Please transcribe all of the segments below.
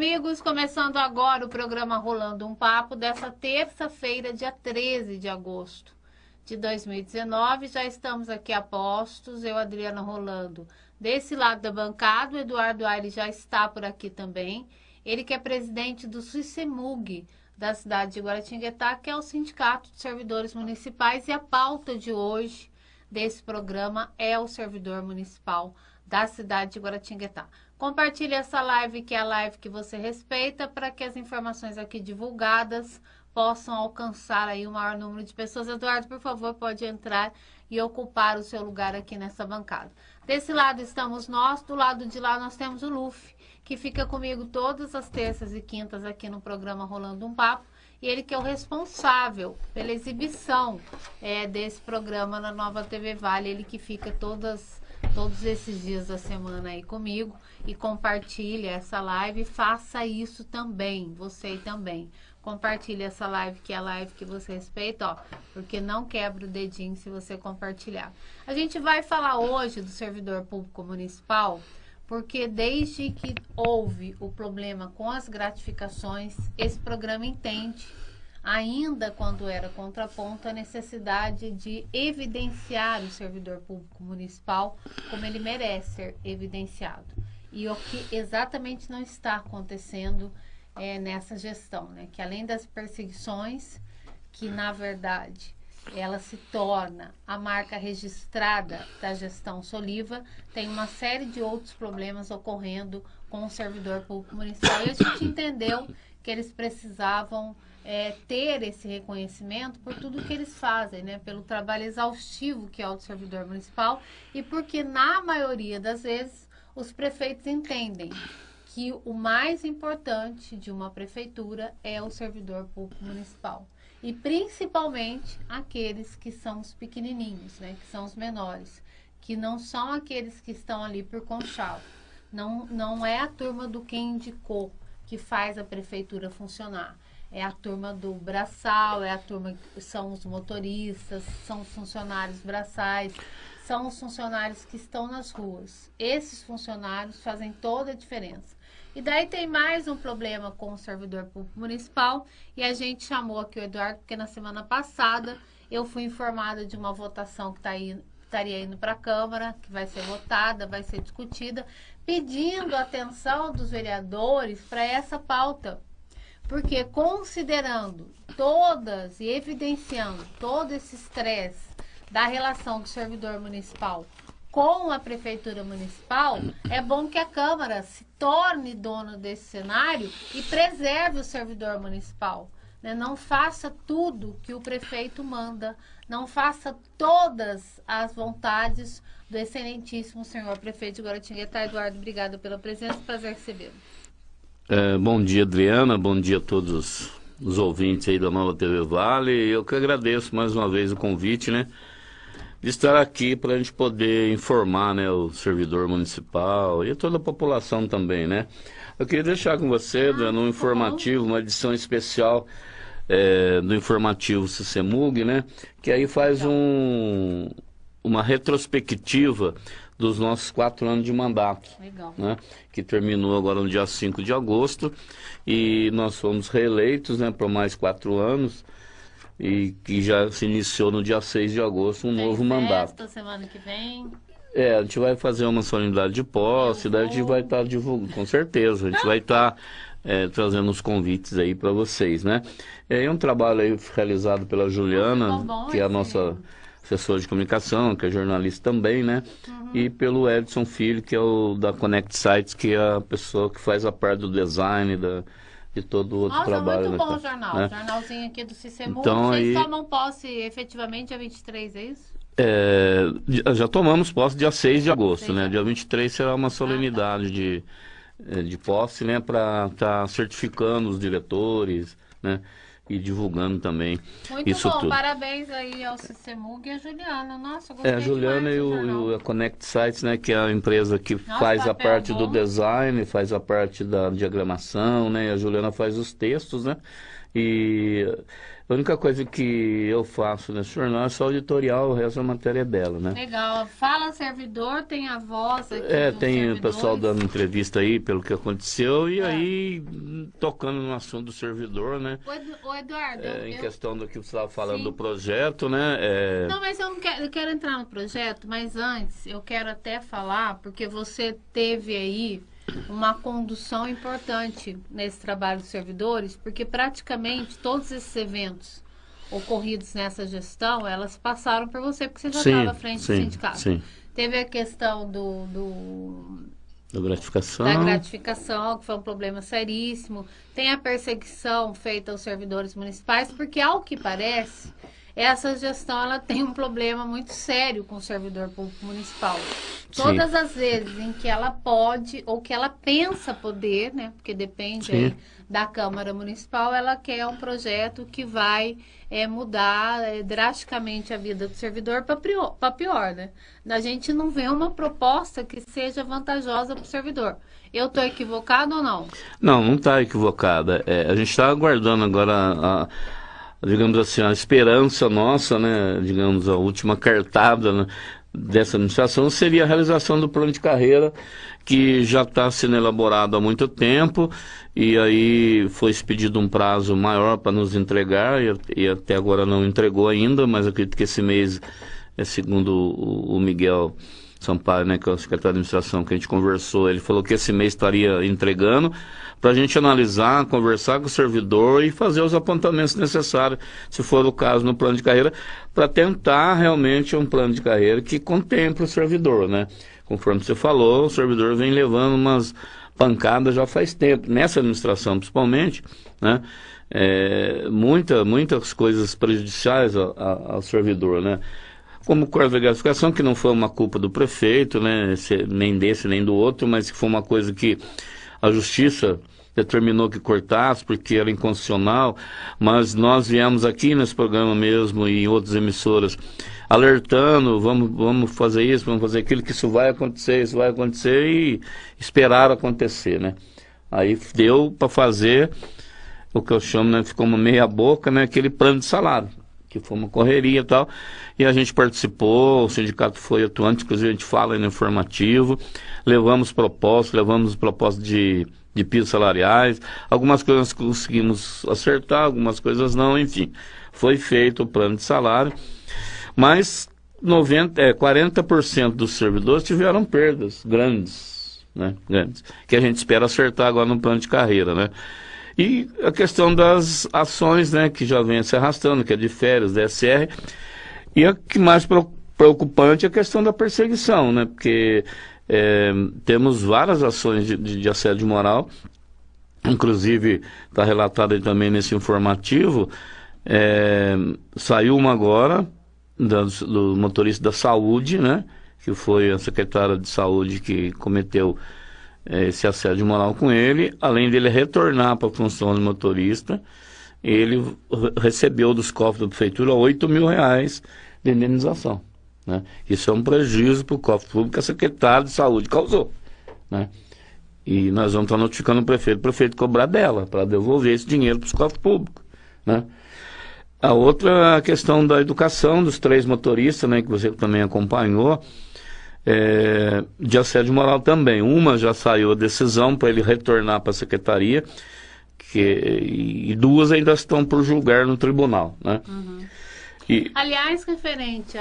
amigos, começando agora o programa Rolando um Papo dessa terça-feira, dia 13 de agosto de 2019. Já estamos aqui a postos, eu, Adriana, Rolando desse lado da bancada. O Eduardo Aires já está por aqui também. Ele que é presidente do SICEMUG da cidade de Guaratinguetá, que é o Sindicato de Servidores Municipais, e a pauta de hoje desse programa é o servidor municipal da cidade de Guaratinguetá. Compartilhe essa live, que é a live que você respeita, para que as informações aqui divulgadas possam alcançar aí o maior número de pessoas. Eduardo, por favor, pode entrar e ocupar o seu lugar aqui nessa bancada. Desse lado estamos nós, do lado de lá nós temos o Luffy, que fica comigo todas as terças e quintas aqui no programa Rolando um Papo, e ele que é o responsável pela exibição desse programa na Nova TV Vale, ele que fica todos esses dias da semana aí comigo e compartilha essa live. Faça isso também, você também. Compartilhe essa live, que é a live que você respeita, ó, porque não quebra o dedinho se você compartilhar. A gente vai falar hoje do servidor público municipal, porque desde que houve o problema com as gratificações, esse programa entende, ainda quando era contraponto, a necessidade de evidenciar o servidor público municipal como ele merece ser evidenciado. E o que exatamente não está acontecendo nessa gestão, né? Que além das perseguições, que na verdade ela se torna a marca registrada da gestão Soliva, tem uma série de outros problemas ocorrendo com o servidor público municipal. E a gente entendeu que eles precisavam ter esse reconhecimento por tudo que eles fazem, né? Pelo trabalho exaustivo que é o do servidor municipal, e porque na maioria das vezes os prefeitos entendem que o mais importante de uma prefeitura é o servidor público municipal. E principalmente aqueles que são os pequenininhos, né? Que são os menores, que não são aqueles que estão ali por conchavo. Não é a turma do quem indicou que faz a prefeitura funcionar. É a turma do braçal, é a turma que são os motoristas, são os funcionários braçais, são os funcionários que estão nas ruas. Esses funcionários fazem toda a diferença. E daí tem mais um problema com o servidor público municipal, e a gente chamou aqui o Eduardo, porque na semana passada eu fui informada de uma votação que estaria indo para a Câmara, que vai ser votada, vai ser discutida, pedindo a atenção dos vereadores para essa pauta. Porque considerando todas e evidenciando todo esse estresse da relação do servidor municipal com a prefeitura municipal, é bom que a Câmara se torne dona desse cenário e preserve o servidor municipal, né? Não faça tudo que o prefeito manda, não faça todas as vontades do excelentíssimo senhor prefeito de Guaratinguetá. Eduardo, obrigada pela presença, prazer recebê-lo. Bom dia, Adriana, bom dia a todos os ouvintes aí da Nova TV Vale. Eu que agradeço mais uma vez o convite, né, de estar aqui para a gente poder informar, né, o servidor municipal e toda a população também, né. Eu queria deixar com você, Adriana, um informativo, uma edição especial do informativo SICEMUG, né, que aí faz uma retrospectiva dos nossos 4 anos de mandato. Legal. Né, que terminou agora no dia 5 de agosto, e nós fomos reeleitos, né, por mais 4 anos, e que já se iniciou no dia 6 de agosto um novo mandato. Semana que vem. A gente vai fazer uma solenidade de posse, daí a gente vai estar divulgando, com certeza, a gente vai estar trazendo os convites aí para vocês, né. É um trabalho aí realizado pela Juliana, que é a nossa assessora de comunicação, que é jornalista também, né? E pelo Edson Filho, que é o da Connect Sites, que é a pessoa que faz a parte do design, de todo o outro trabalho. Muito bom né? o jornal, né? Jornalzinho aqui do SICEMUG. Então, vocês tomam posse efetivamente dia 23, é isso? Já tomamos posse dia 6 de agosto, né? Dia 23 será uma solenidade de posse, né? Para estar certificando os diretores, né? E divulgando também isso Muito bom, tudo. parabéns aí ao SICEMUG e a Juliana. Nossa, eu gostei A Juliana e a Connect Sites, né, que é a empresa que faz a parte do design, faz a parte da diagramação, né, e a Juliana faz os textos, né, E a única coisa que eu faço nesse jornal é só editorial, o resto da matéria é dela, né? Legal. Fala servidor, tem a voz aqui dos Tem o pessoal servidores. dando entrevista aí pelo que aconteceu e aí tocando no assunto do servidor, né? Ô, Eduardo, Em questão do que você estava falando Sim. do projeto, né? Não, mas eu quero entrar no projeto, mas antes eu quero até falar, porque você teve aí uma condução importante nesse trabalho dos servidores, porque praticamente todos esses eventos ocorridos nessa gestão, elas passaram por você, porque você já estava à frente do sindicato. Sim. Teve a questão Da gratificação. da gratificação, que foi um problema seríssimo. Tem a perseguição feita aos servidores municipais, porque, ao que parece, essa gestão ela tem um problema muito sério com o servidor público municipal. Todas as vezes em que ela pode, ou que ela pensa poder, né, porque depende aí da Câmara Municipal, ela quer um projeto que vai mudar drasticamente a vida do servidor para pior, né? A gente não vê uma proposta que seja vantajosa para o servidor. Eu estou equivocado ou não? Não está equivocada. A gente está aguardando agora digamos assim, a esperança nossa, né? Digamos, a última cartada, né, dessa administração seria a realização do plano de carreira, que já está sendo elaborado há muito tempo, e aí foi expedido um prazo maior para nos entregar, e até agora não entregou ainda, mas acredito que esse mês, segundo o Miguel Sampaio, né, que é o secretário de administração, que a gente conversou, ele falou que esse mês estaria entregando, para a gente analisar, conversar com o servidor e fazer os apontamentos necessários, se for o caso, no plano de carreira, para tentar realmente um plano de carreira que contemple o servidor, né? Conforme você falou, o servidor vem levando umas pancadas já faz tempo, nessa administração principalmente, né? Muitas coisas prejudiciais ao servidor, né? Como o corte da gratificação, que não foi uma culpa do prefeito, né? Nem desse nem do outro, mas que foi uma coisa que a justiça determinou que cortasse porque era inconstitucional, mas nós viemos aqui nesse programa mesmo e em outras emissoras alertando, vamos fazer isso, vamos fazer aquilo, que isso vai acontecer e esperar acontecer, né? Aí deu para fazer o que eu chamo, né, ficou uma meia boca, né, aquele plano de salário, que foi uma correria e tal, e a gente participou, o sindicato foi atuante, inclusive a gente fala aí no informativo, levamos propostas de pisos salariais, algumas coisas conseguimos acertar, algumas coisas não, enfim, foi feito o plano de salário, mas 40% dos servidores tiveram perdas grandes, né, que a gente espera acertar agora no plano de carreira, né. E a questão das ações, né, que já vem se arrastando, que é de férias, DSR, e a que mais preocupante é a questão da perseguição, né, porque temos várias ações de assédio moral, inclusive está relatado aí também nesse informativo, saiu uma agora do motorista da saúde, né, que foi a secretária de saúde que cometeu esse assédio moral com ele. Além dele retornar para a função de motorista, ele recebeu dos cofres da prefeitura R$8 mil de indenização, né? Isso é um prejuízo para o cofre público que a secretária de saúde causou, né? E nós vamos estar notificando o prefeito cobrar dela, para devolver esse dinheiro para os cofres públicos, né? A outra, a questão da educação dos 3 motoristas, né, que você também acompanhou, de assédio moral também. Uma já saiu a decisão para ele retornar para a secretaria, e 2 ainda estão por julgar no tribunal, né? Uhum. Aliás, referente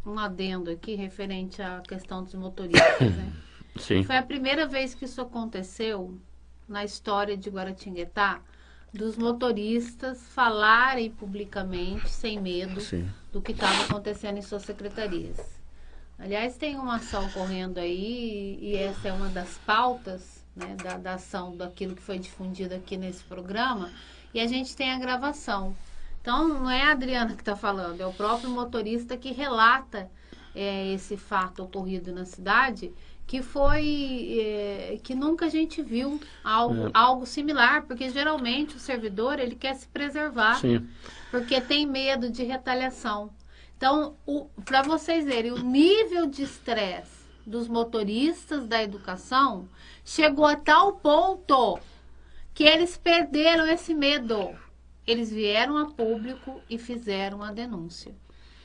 um adendo aqui, referente à questão dos motoristas, né? Sim. Foi a primeira vez que isso aconteceu na história de Guaratinguetá, dos motoristas falarem publicamente, sem medo, do que estava acontecendo em suas secretarias. Aliás, tem uma ação correndo aí, e essa é uma das pautas, né, da ação daquilo que foi difundido aqui nesse programa, e a gente tem a gravação. Então, não é a Adriana que está falando, é o próprio motorista que relata esse fato ocorrido na cidade, que foi que nunca a gente viu algo similar, porque geralmente o servidor ele quer se preservar, porque tem medo de retaliação. Então, para vocês verem, o nível de estresse dos motoristas da educação chegou a tal ponto que eles perderam esse medo. Eles vieram a público e fizeram a denúncia.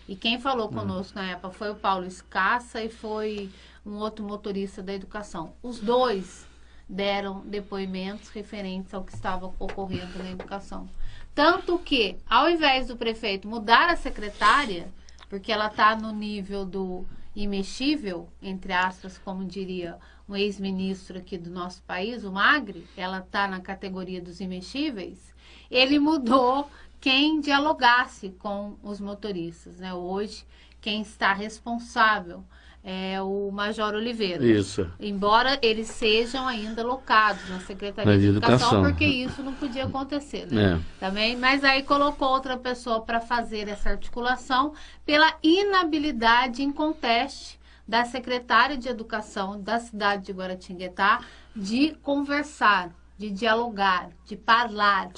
E quem falou conosco na época foi o Paulo Escassa e foi um outro motorista da educação. Os dois deram depoimentos referentes ao que estava ocorrendo na educação. Tanto que, ao invés do prefeito mudar a secretária, porque ela está no nível do imexível, entre aspas, como diria um ex-ministro aqui do nosso país, o Magri, ela está na categoria dos imexíveis, ele mudou quem dialogasse com os motoristas, né? Hoje, quem está responsável é o Major Oliveira. Isso. Embora eles sejam ainda locados na Secretaria de Educação, porque isso não podia acontecer, né? Também, mas aí colocou outra pessoa para fazer essa articulação pela inabilidade inconteste da secretária de Educação da cidade de Guaratinguetá de conversar, de dialogar, de falar,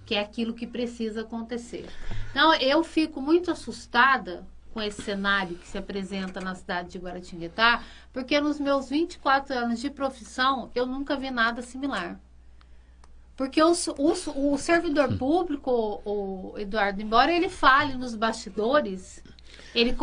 que é aquilo que precisa acontecer. Então, eu fico muito assustada com esse cenário que se apresenta na cidade de Guaratinguetá, porque nos meus 24 anos de profissão, eu nunca vi nada similar. Porque o servidor público, o Eduardo, embora ele fale nos bastidores, eles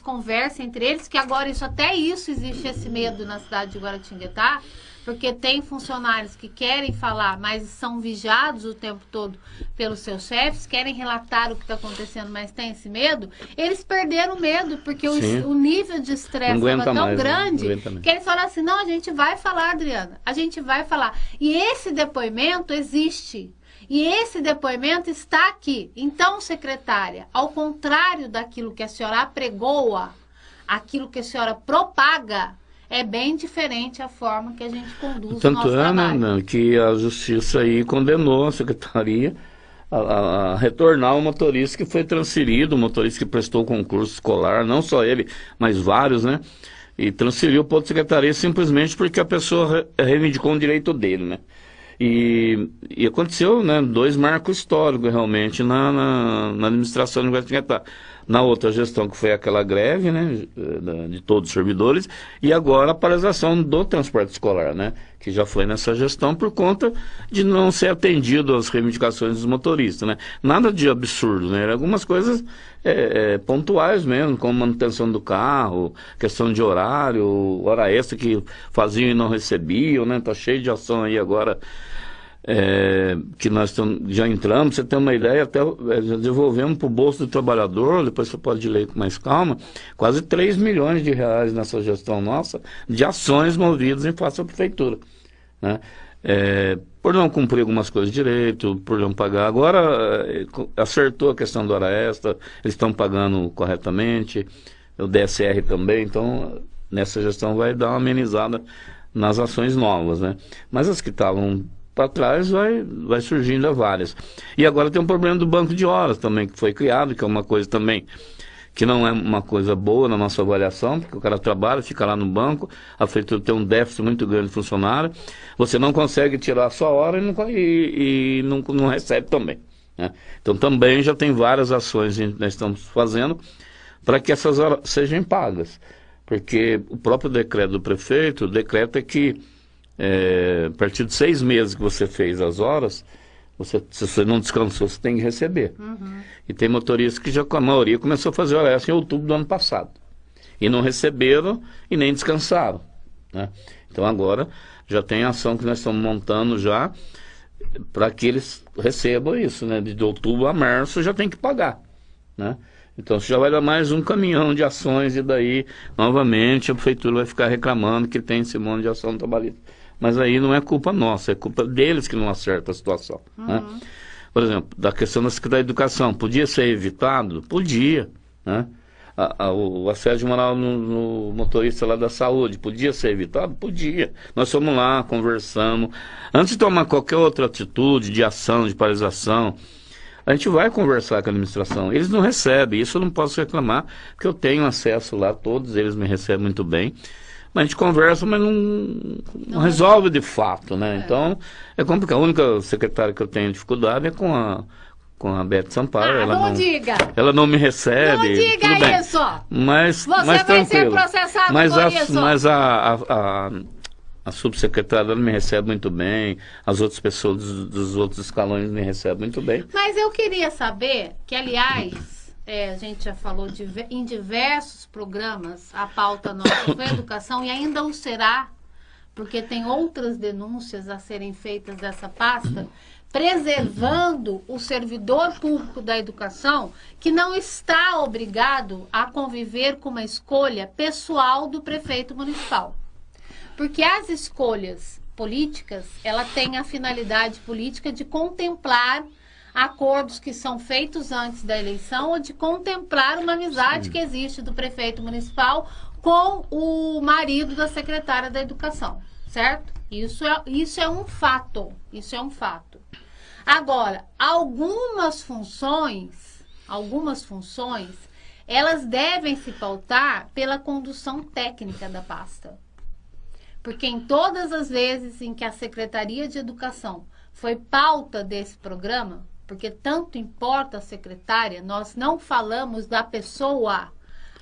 conversam entre eles, que agora até isso existe esse medo na cidade de Guaratinguetá, porque tem funcionários que querem falar, mas são vigiados o tempo todo pelos seus chefes, querem relatar o que está acontecendo, mas tem esse medo. Eles perderam o medo, porque o nível de estresse estava tão grande, que eles falaram assim, não, a gente vai falar, Adriana, a gente vai falar. E esse depoimento existe. E esse depoimento está aqui. Então, secretária, ao contrário daquilo que a senhora apregoa, aquilo que a senhora propaga, é bem diferente a forma que a gente conduz o nosso trabalho. Tanto é, que a Justiça aí condenou a Secretaria a retornar o motorista que foi transferido, o motorista que prestou concurso escolar, não só ele, mas vários, né? E transferiu para outra secretaria simplesmente porque a pessoa reivindicou um direito dele, né? E aconteceu, né, 2 marcos históricos realmente na administração de Guaratinguetá. Na outra gestão, que foi aquela greve, né, de todos os servidores, e agora a paralisação do transporte escolar, né, que já foi nessa gestão por conta de não ser atendido às reivindicações dos motoristas, né. Nada de absurdo, né, algumas coisas pontuais mesmo, como manutenção do carro, questão de horário, hora extra que faziam e não recebiam, né, tá cheio de ação aí agora. Que nós já entramos, você tem uma ideia, até já devolvemos para o bolso do trabalhador, depois você pode ler com mais calma, quase 3 milhões de reais nessa gestão nossa, de ações movidas em face à prefeitura, né? Por não cumprir algumas coisas direito, por não pagar, agora acertou a questão da hora extra, eles estão pagando corretamente, o DSR também, então nessa gestão vai dar uma amenizada nas ações novas, né? Mas as que estavam para trás vai surgindo várias. E agora tem um problema do banco de horas também, que foi criado, que é uma coisa também que não é uma coisa boa na nossa avaliação, porque o cara trabalha, fica lá no banco, a prefeitura tem um déficit muito grande de funcionário, você não consegue tirar a sua hora e não recebe também, né? Então também já tem várias ações que nós estamos fazendo para que essas horas sejam pagas, porque o próprio decreto do prefeito decreta que a partir de 6 meses que você fez as horas, se você não descansou, você tem que receber. E tem motoristas que já, a maioria, começou a fazer hora extra em outubro do ano passado. E não receberam e nem descansaram, né? Então agora já tem ação que nós estamos montando já para que eles recebam isso, né? De outubro a março já tem que pagar, né? Então já vai dar mais um caminhão de ações e daí, novamente, a prefeitura vai ficar reclamando que tem esse monte de ação trabalhista. Mas aí não é culpa nossa, é culpa deles que não acertam a situação, né? Por exemplo, da questão da Secretaria de Educação, podia ser evitado? Podia, né? O assédio moral no motorista lá da saúde, podia ser evitado? Podia. Nós fomos lá, conversamos. Antes de tomar qualquer outra atitude de ação, de paralisação, a gente vai conversar com a administração. Eles não recebem, isso eu não posso reclamar, porque eu tenho acesso lá, todos eles me recebem muito bem. Mas a gente conversa, mas não resolve de fato, né? Então, é complicado. A única secretária que eu tenho dificuldade é com a Beth Sampaio. Ela não me recebe. Não diga isso! Mas você vai ser processado por isso. Mas A subsecretária ela me recebe muito bem, as outras pessoas dos outros escalões me recebem muito bem. Mas eu queria saber que, aliás, a gente já falou em diversos programas, a pauta nossa foi educação e ainda o será, porque tem outras denúncias a serem feitas dessa pasta, preservando o servidor público da educação que não está obrigado a conviver com uma escolha pessoal do prefeito municipal. Porque as escolhas políticas, ela tem a finalidade política de contemplar acordos que são feitos antes da eleição ou de contemplar uma amizade que existe do prefeito municipal com o marido da secretária da educação, certo? Isso é um fato, isso é um fato. Agora, algumas funções, elas devem se pautar pela condução técnica da pasta. Porque em todas as vezes em que a Secretaria de Educação foi pauta desse programa, porque tanto importa a secretária, nós não falamos da pessoa.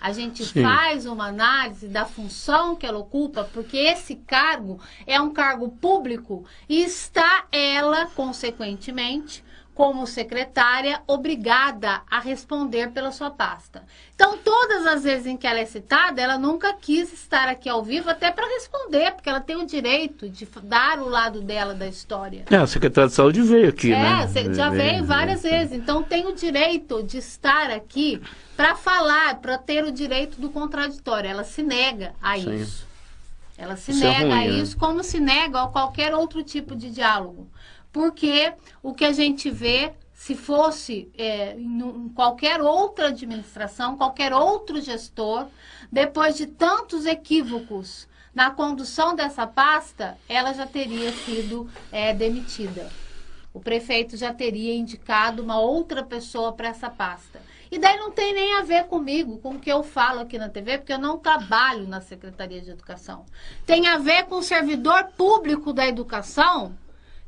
A gente faz uma análise da função que ela ocupa, porque esse cargo é um cargo público e está ela, consequentemente, como secretária, obrigada a responder pela sua pasta. Então, todas as vezes em que ela é citada, ela nunca quis estar aqui ao vivo até para responder, porque ela tem o direito de dar o lado dela da história. A secretária de saúde veio aqui, né? Já veio várias vezes. Então, tem o direito de estar aqui para falar, para ter o direito do contraditório. Ela se nega a isso. Ela se nega a isso, como se nega a qualquer outro tipo de diálogo. Porque o que a gente vê, se fosse em qualquer outra administração, qualquer outro gestor, depois de tantos equívocos na condução dessa pasta, ela já teria sido demitida. O prefeito já teria indicado uma outra pessoa para essa pasta. E daí não tem nem a ver comigo, com o que eu falo aqui na TV, porque eu não trabalho na Secretaria de Educação. Tem a ver com o servidor público da educação,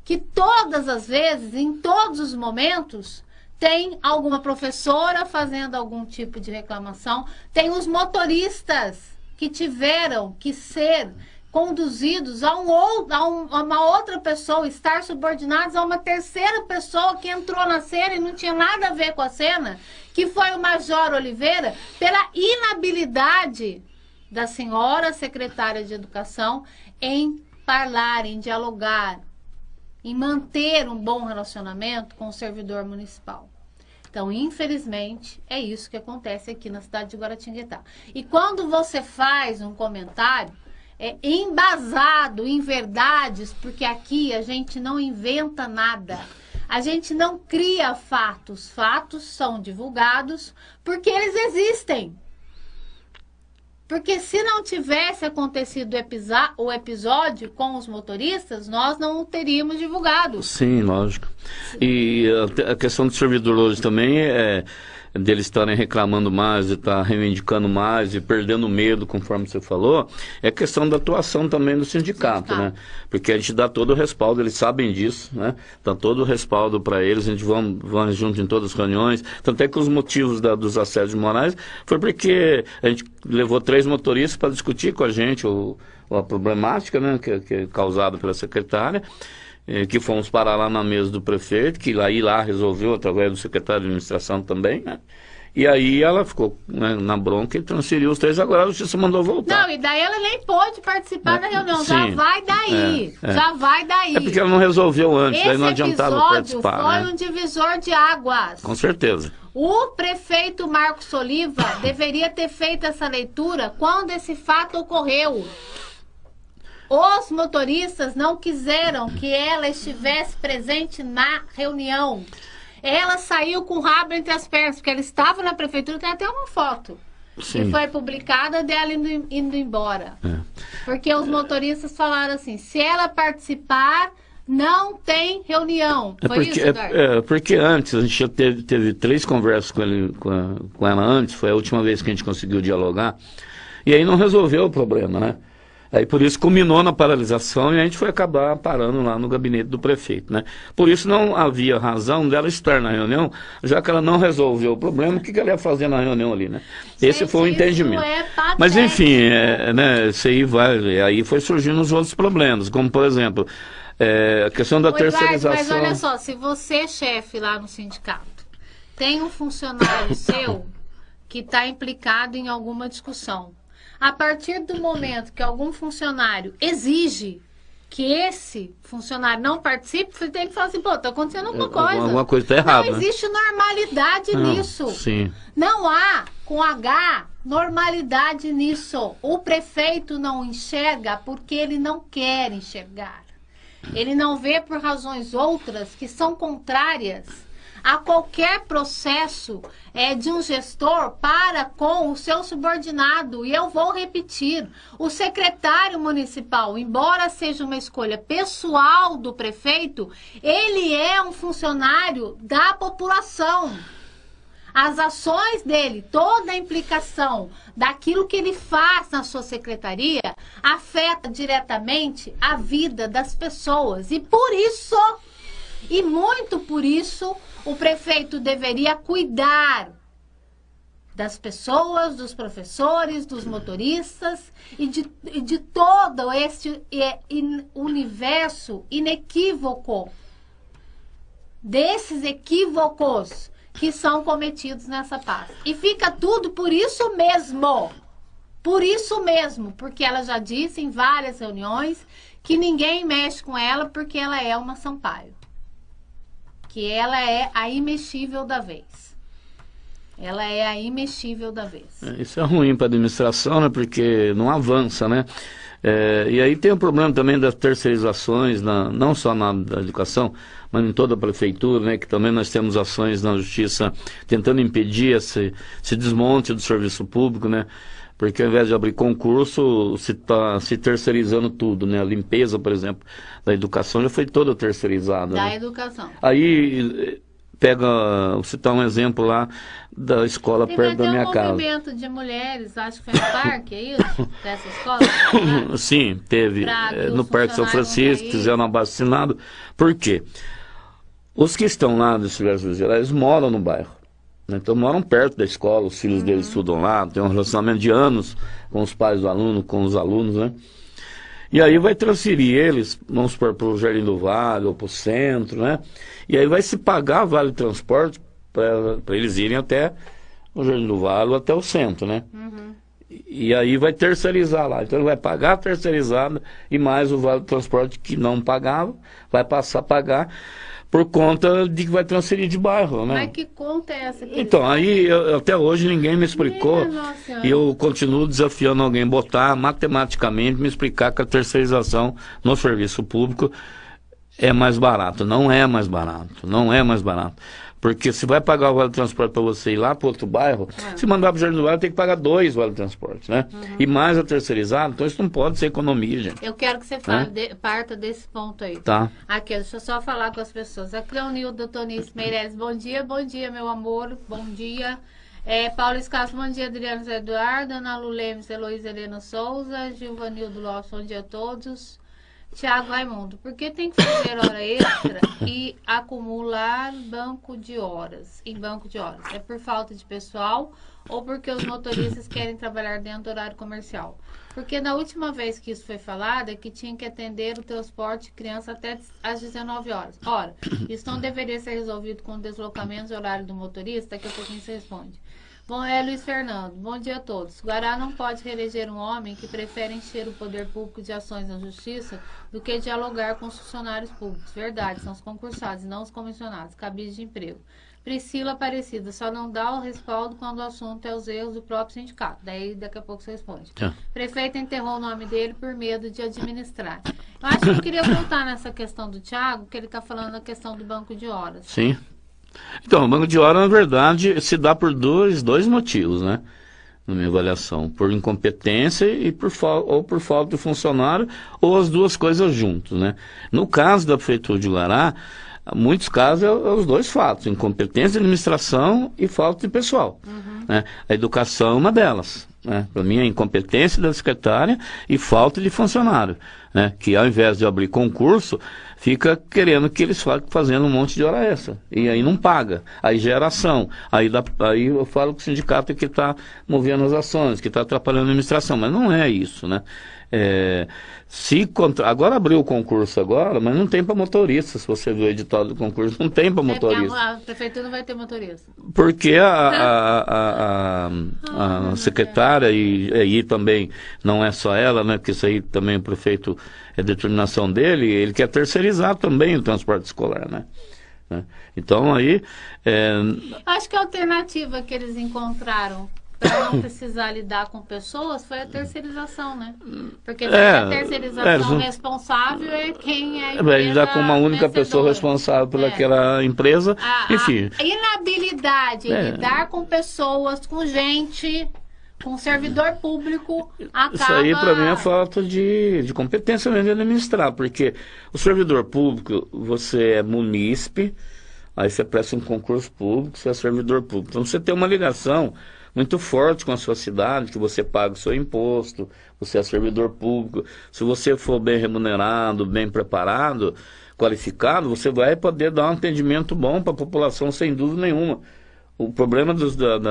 que todas as vezes, em todos os momentos, tem alguma professora fazendo algum tipo de reclamação, tem os motoristas que tiveram que ser conduzidos a uma outra pessoa, estar subordinados a uma terceira pessoa que entrou na cena e não tinha nada a ver com a cena, que foi o Major Oliveira, pela inabilidade da senhora secretária de Educação em falar, em dialogar, em manter um bom relacionamento com o servidor municipal. Então, infelizmente, é isso que acontece aqui na cidade de Guaratinguetá. E quando você faz um comentário embasado em verdades, porque aqui a gente não inventa nada, a gente não cria fatos. Fatos são divulgados porque eles existem. Porque se não tivesse acontecido o episódio com os motoristas, nós não o teríamos divulgado. Sim, lógico. E a questão do servidor hoje também deles estarem reclamando mais, de estar reivindicando mais e perdendo medo, conforme você falou, é questão da atuação também do sindicato, né? Porque a gente dá todo o respaldo, eles sabem disso, né? Dá todo o respaldo para eles, a gente vai junto em todas as reuniões, tanto é que os motivos dos assédios morais foi porque a gente levou 3 motoristas para discutir com a gente a problemática, né, que é causada pela secretária, que fomos parar lá na mesa do prefeito, que lá resolveu através do secretário de administração também, né? E aí ela ficou, né, na bronca e transferiu os 3, agora a justiça mandou voltar. Não, e daí ela nem pôde participar da reunião, sim, já vai daí, já vai daí. É porque ela não resolveu antes, daí não adiantava participar. Foi um divisor de águas. Com certeza. O prefeito Marcos Oliva deveria ter feito essa leitura quando esse fato ocorreu. Os motoristas não quiseram que ela estivesse presente na reunião. Ela saiu com o rabo entre as pernas, porque ela estava na prefeitura, tem até uma foto. Sim. Que foi publicada dela indo embora. Porque os motoristas falaram assim, se ela participar, não tem reunião. Foi isso, Eduardo? Porque antes, a gente já teve 3 conversas com ela antes, foi a última vez que a gente conseguiu dialogar, e aí não resolveu o problema, né? Aí por isso culminou na paralisação e a gente foi acabar parando lá no gabinete do prefeito, né? Por isso não havia razão dela estar na reunião, já que ela não resolveu o problema, o que ela ia fazer na reunião ali, né? Esse foi o entendimento. Mas enfim, né, isso aí foi surgindo os outros problemas, como por exemplo, a questão da terceirização. Mas olha só, se você, chefe lá no sindicato, tem um funcionário seu que está implicado em alguma discussão, a partir do momento que algum funcionário exige que esse funcionário não participe, você tem que falar assim, pô, está acontecendo alguma coisa. Alguma coisa está errada. Não existe normalidade nisso. Sim. Não há, com H, normalidade nisso. O prefeito não enxerga porque ele não quer enxergar. Ele não vê por razões outras que são contrárias a qualquer processo de um gestor para com o seu subordinado. E eu vou repetir, o secretário municipal, embora seja uma escolha pessoal do prefeito, ele é um funcionário da população. As ações dele, toda a implicação daquilo que ele faz na sua secretaria afeta diretamente a vida das pessoas. E por isso, e muito por isso, o prefeito deveria cuidar das pessoas, dos professores, dos motoristas e de todo esse universo inequívoco, desses equívocos que são cometidos nessa pasta. E fica tudo por isso mesmo. Por isso mesmo, porque ela já disse em várias reuniões que ninguém mexe com ela porque ela é uma Sampaio. Que ela é a imexível da vez. Ela é a imexível da vez. Isso é ruim para a administração, né? Porque não avança, né? E aí tem o problema também das terceirizações, não só na educação, mas em toda a prefeitura, né? Que também nós temos ações na justiça tentando impedir esse desmonte do serviço público, né? Porque ao invés de abrir concurso, se está se terceirizando tudo, né? A limpeza, por exemplo, da educação já foi toda terceirizada. Da educação. Aí vou citar um exemplo lá da escola perto da minha casa. Teve um movimento de mulheres, acho que foi no parque, é isso? Dessa escola? Sim, teve. No Parque São Francisco, fizeram abaixo-assinado. Por quê? Os que estão lá dos Silvestres Gerais moram no bairro. Então moram perto da escola, os filhos deles estudam lá, tem um relacionamento de anos com os pais do aluno, com os alunos, né? E aí vai transferir eles, vamos supor, para o Jardim do Vale ou para o centro, né? E aí vai se pagar vale transporte para eles irem até o Jardim do Vale ou até o centro, né? E aí vai terceirizar lá. Então ele vai pagar terceirizada e mais o vale transporte que não pagava, vai passar a pagar por conta de que vai transferir de bairro, né? Mas que conta é essa? Então, aí até hoje ninguém me explicou e eu continuo desafiando alguém a botar matematicamente, me explicar que a terceirização no serviço público é mais barato. Não é mais barato, não é mais barato. Porque se vai pagar o vale transporte para você ir lá para outro bairro, se mandar para o Jardim do Vale tem que pagar 2 vale transporte, né? E mais a terceirizada, então isso não pode ser economia, gente. Eu quero que você fale, parta desse ponto aí. Tá. Aqui, deixa eu só falar com as pessoas. A Cleonilda Tonice Meireles, bom dia, meu amor, bom dia. Paulo Escasso, bom dia, Adriano Zé Eduardo, Ana Lu Lemes, Heloísa Helena Souza, Gilvanildo Lopes, bom dia a todos. Tiago Raimundo, por que tem que fazer hora extra e acumular banco de horas, em banco de horas? É por falta de pessoal ou porque os motoristas querem trabalhar dentro do horário comercial? Porque na última vez que isso foi falado é que tinha que atender o transporte de criança até às 19 horas. Ora, isso não deveria ser resolvido com o deslocamento do horário do motorista? Daqui a pouquinho você responde. Bom, Luiz Fernando, bom dia a todos. Guará não pode reeleger um homem que prefere encher o poder público de ações na justiça do que dialogar com os funcionários públicos. Verdade, são os concursados e não os comissionados, cabides de emprego. Priscila Aparecida, só não dá o respaldo quando o assunto é os erros do próprio sindicato. Daí, daqui a pouco você responde. Prefeito enterrou o nome dele por medo de administrar. Eu acho que eu queria voltar nessa questão do Thiago, que ele está falando da questão do banco de horas. Sim. Então, o banco de horas, na verdade, se dá por dois motivos, né? Na minha avaliação. Por incompetência e ou por falta de funcionário, ou as duas coisas juntas, né? No caso da Prefeitura de Guará, muitos casos é os dois fatos, incompetência de administração e falta de pessoal. Né? A educação é uma delas. né? Para mim, é incompetência da secretária e falta de funcionário, né? Que ao invés de abrir concurso, fica querendo que eles fazendo um monte de hora extra. E aí não paga, aí gera ação. Aí eu falo que o sindicato é que está movendo as ações, que está atrapalhando a administração, mas não é isso, né? Agora abriu o concurso agora, mas não tem para motorista. Se você viu o edital do concurso, não tem para motorista. A prefeitura não vai ter motorista. Porque a secretária, e também não é só ela, né? Porque isso aí também o prefeito é determinação dele, ele quer terceirizar também o transporte escolar, né? Então aí... Acho que a alternativa que eles encontraram para não precisar lidar com pessoas foi a terceirização, né? Porque a terceirização responsável é quem é a empresa lidar com uma única pessoa responsável por aquela empresa, enfim. A inabilidade em lidar com pessoas, com gente, com servidor público, acaba... Isso aí para mim é falta de competência mesmo de administrar, porque o servidor público, você é munícipe, aí você presta um concurso público, você é servidor público. Então você tem uma ligação muito forte com a sua cidade, que você paga o seu imposto, você é servidor público. Se você for bem remunerado, bem preparado, qualificado, você vai poder dar um atendimento bom para a população, sem dúvida nenhuma. O problema da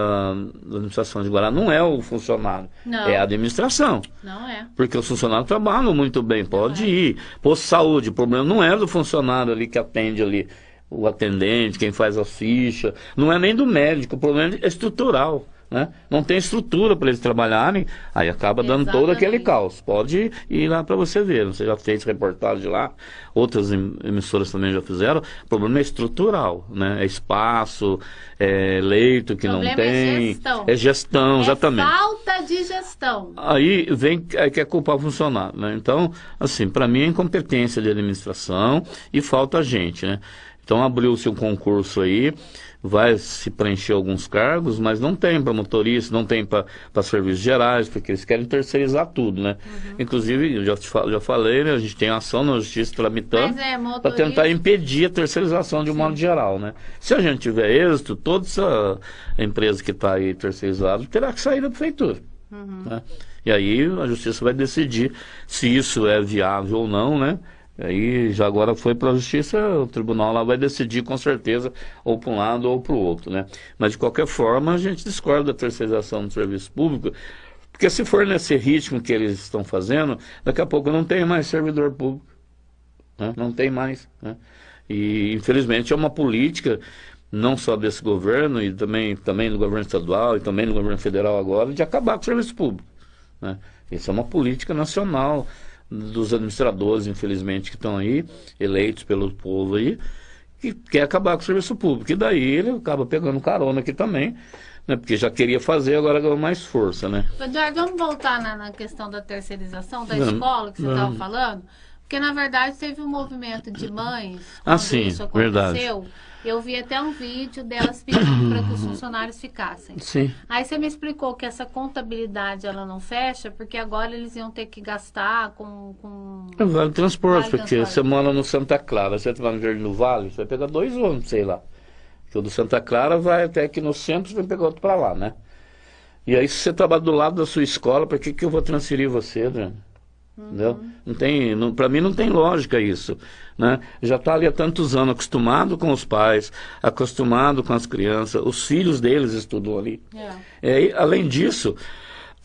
administração de Guará não é o funcionário, é a administração. Não é. Porque os funcionários trabalham muito bem, pode ir. Posto de saúde, o problema não é do funcionário ali que atende ali, o atendente, quem faz a ficha, não é nem do médico, o problema é estrutural. Né? Não tem estrutura para eles trabalharem, aí acaba dando todo aquele caos. Pode ir lá para você ver, você já fez reportagem lá, outras emissoras também já fizeram. O problema é estrutural, né? É espaço, é leito que não tem, é gestão, exatamente. Falta de gestão. Aí quer culpar o funcionário, né? Então, assim, para mim é incompetência de administração e falta gente, né? Então abriu-se um concurso aí, vai se preencher alguns cargos, mas não tem para motorista, não tem para serviços gerais, porque eles querem terceirizar tudo, né? Inclusive, eu já falei, né? A gente tem ação na justiça tramitando para tentar impedir a terceirização de um modo geral, né? Se a gente tiver êxito, toda essa empresa que está aí terceirizada terá que sair da prefeitura. Né? E aí a justiça vai decidir se isso é viável ou não, né? Aí já agora foi para a justiça, o tribunal lá vai decidir com certeza ou para um lado ou para o outro, né? Mas de qualquer forma a gente discorda da terceirização do serviço público, porque se for nesse ritmo que eles estão fazendo, daqui a pouco não tem mais servidor público, né? Não tem mais, né? E infelizmente é uma política não só desse governo e também do governo estadual e também do governo federal agora, de acabar com o serviço público, né? Isso é uma política nacional dos administradores, infelizmente, que estão aí, eleitos pelo povo aí, que quer acabar com o serviço público. E daí ele acaba pegando carona aqui também, né? Porque já queria fazer, agora ganhou mais força, né? Eduardo, vamos voltar na questão da terceirização da escola que você estava falando? Porque, na verdade, teve um movimento de mães, quando isso aconteceu. Verdade. Eu vi até um vídeo delas pedindo para que os funcionários ficassem. Sim. Aí você me explicou que essa contabilidade ela não fecha, porque agora eles iam ter que gastar com vale transporte, porque você mora no Santa Clara, você vai no Verde no Vale, você vai pegar 2 ônibus, sei lá. Porque o do Santa Clara vai até aqui no centro, você vai pegar outro para lá, né? E aí se você trabalha do lado da sua escola, para que eu vou transferir você, Adriano? Entendeu? Para mim não tem lógica isso, né? Já está ali há tantos anos acostumado com os pais, acostumado com as crianças, os filhos deles estudam ali. Além disso,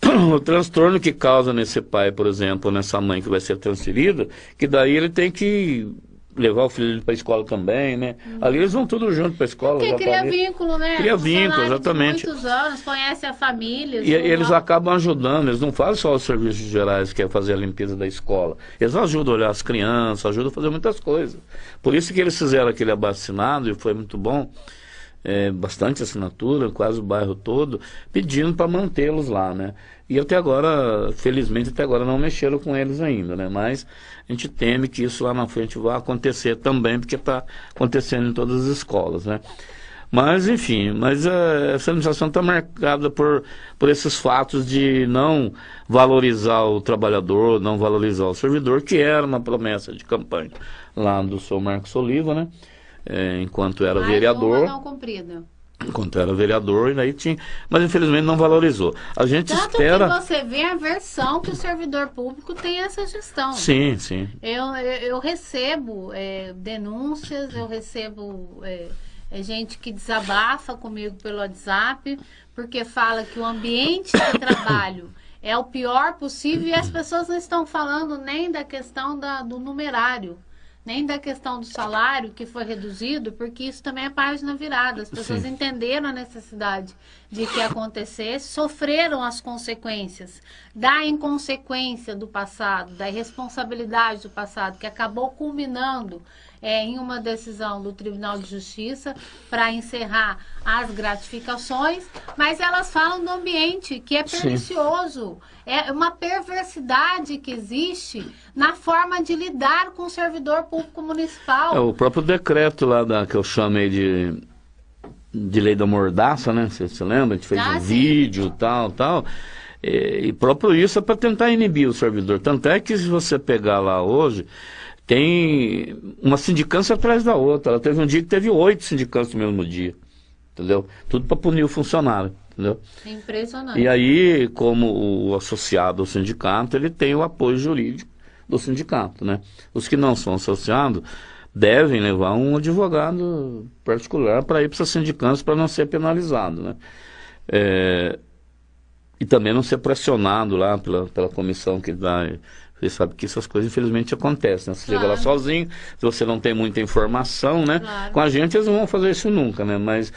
o transtorno que causa nesse pai, por exemplo, nessa mãe que vai ser transferida, que daí ele tem que levar o filho para a escola também, né? Ali eles vão tudo junto para a escola. Porque cria vínculo, né? Cria vínculo, exatamente. Muitos anos, conhece a família. E eles acabam ajudando, eles não fazem só os serviços gerais, que é fazer a limpeza da escola. Eles ajudam a olhar as crianças, ajudam a fazer muitas coisas. Por isso que eles fizeram aquele abaixo-assinado, e foi muito bom. Bastante assinatura, quase o bairro todo, pedindo para mantê-los lá, né? E até agora, felizmente, até agora não mexeram com eles ainda, né? Mas a gente teme que isso lá na frente vá acontecer também, porque está acontecendo em todas as escolas, né? Mas, enfim, essa administração está marcada por esses fatos de não valorizar o trabalhador, não valorizar o servidor, que era uma promessa de campanha lá do senhor Marcos Oliva, né? Enquanto era vereador. Não cumprida. quando era vereador, e daí tinha, mas infelizmente não valorizou. A gente Tanto espera... que você vê a versão que o servidor público tem essa gestão. Sim, sim. Eu recebo denúncias, eu recebo gente que desabafa comigo pelo WhatsApp, porque fala que o ambiente de trabalho é o pior possível e as pessoas não estão falando nem da questão do numerário, nem da questão do salário que foi reduzido, porque isso também é página virada. As pessoas entenderam a necessidade de que acontecesse, sofreram as consequências da inconsequência do passado, da irresponsabilidade do passado, que acabou culminando em uma decisão do Tribunal de Justiça para encerrar as gratificações, mas elas falam do ambiente, que é pernicioso. É uma perversidade que existe na forma de lidar com o servidor público municipal. O próprio decreto lá que eu chamei de lei da mordaça, né? Você lembra? A gente fez um vídeo, tal. E próprio isso é para tentar inibir o servidor. Tanto é que se você pegar lá hoje, tem uma sindicância atrás da outra. Ela teve um dia que teve 8 sindicâncias no mesmo dia. Entendeu? Tudo para punir o funcionário. Entendeu? É impressionante. E aí, como o associado ao sindicato, ele tem o apoio jurídico do sindicato, né? Os que não são associados devem levar um advogado particular para ir para essa sindicância para não ser penalizado, né? E também não ser pressionado lá pela comissão que dá. Você sabe que essas coisas infelizmente acontecem, né? Você chega lá sozinho, se você não tem muita informação, né? Com a gente eles não vão fazer isso nunca, né? Mas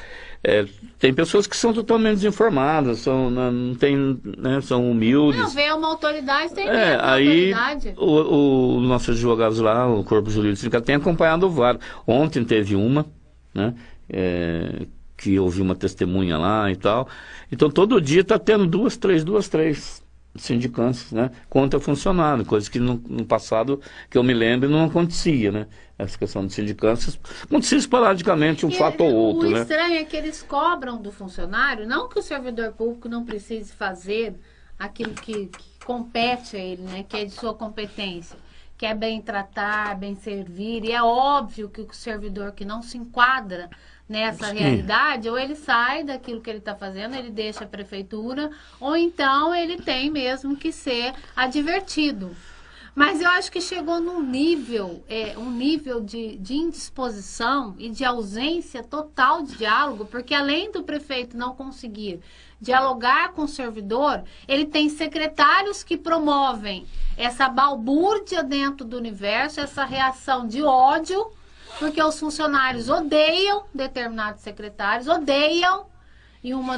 tem pessoas que são totalmente desinformadas, não tem, né? São humildes. Não, vê uma autoridade, tem medo da aí autoridade. Os nossos advogados lá, o Corpo Jurídico Sindical, tem acompanhado vários. Ontem teve uma, né? Que ouviu uma testemunha lá e tal. Então todo dia está tendo duas, três sindicâncias, né, contra funcionário, coisa que no passado, que eu me lembro, não acontecia, né? Essa questão de sindicâncias acontecia esporadicamente, fato ou outro, né? O estranho é que eles cobram do funcionário, não que o servidor público não precise fazer aquilo que compete a ele, né, que é de sua competência, que é bem tratar, bem servir, e é óbvio que o servidor que não se enquadra nessa realidade, ou ele sai daquilo que ele está fazendo, ele deixa a prefeitura, ou então ele tem mesmo que ser advertido. Mas eu acho que chegou num nível, de indisposição e de ausência total de diálogo, porque além do prefeito não conseguir dialogar com o servidor, ele tem secretários que promovem essa balbúrdia dentro do universo, essa reação de ódio, porque os funcionários odeiam determinados secretários, e uma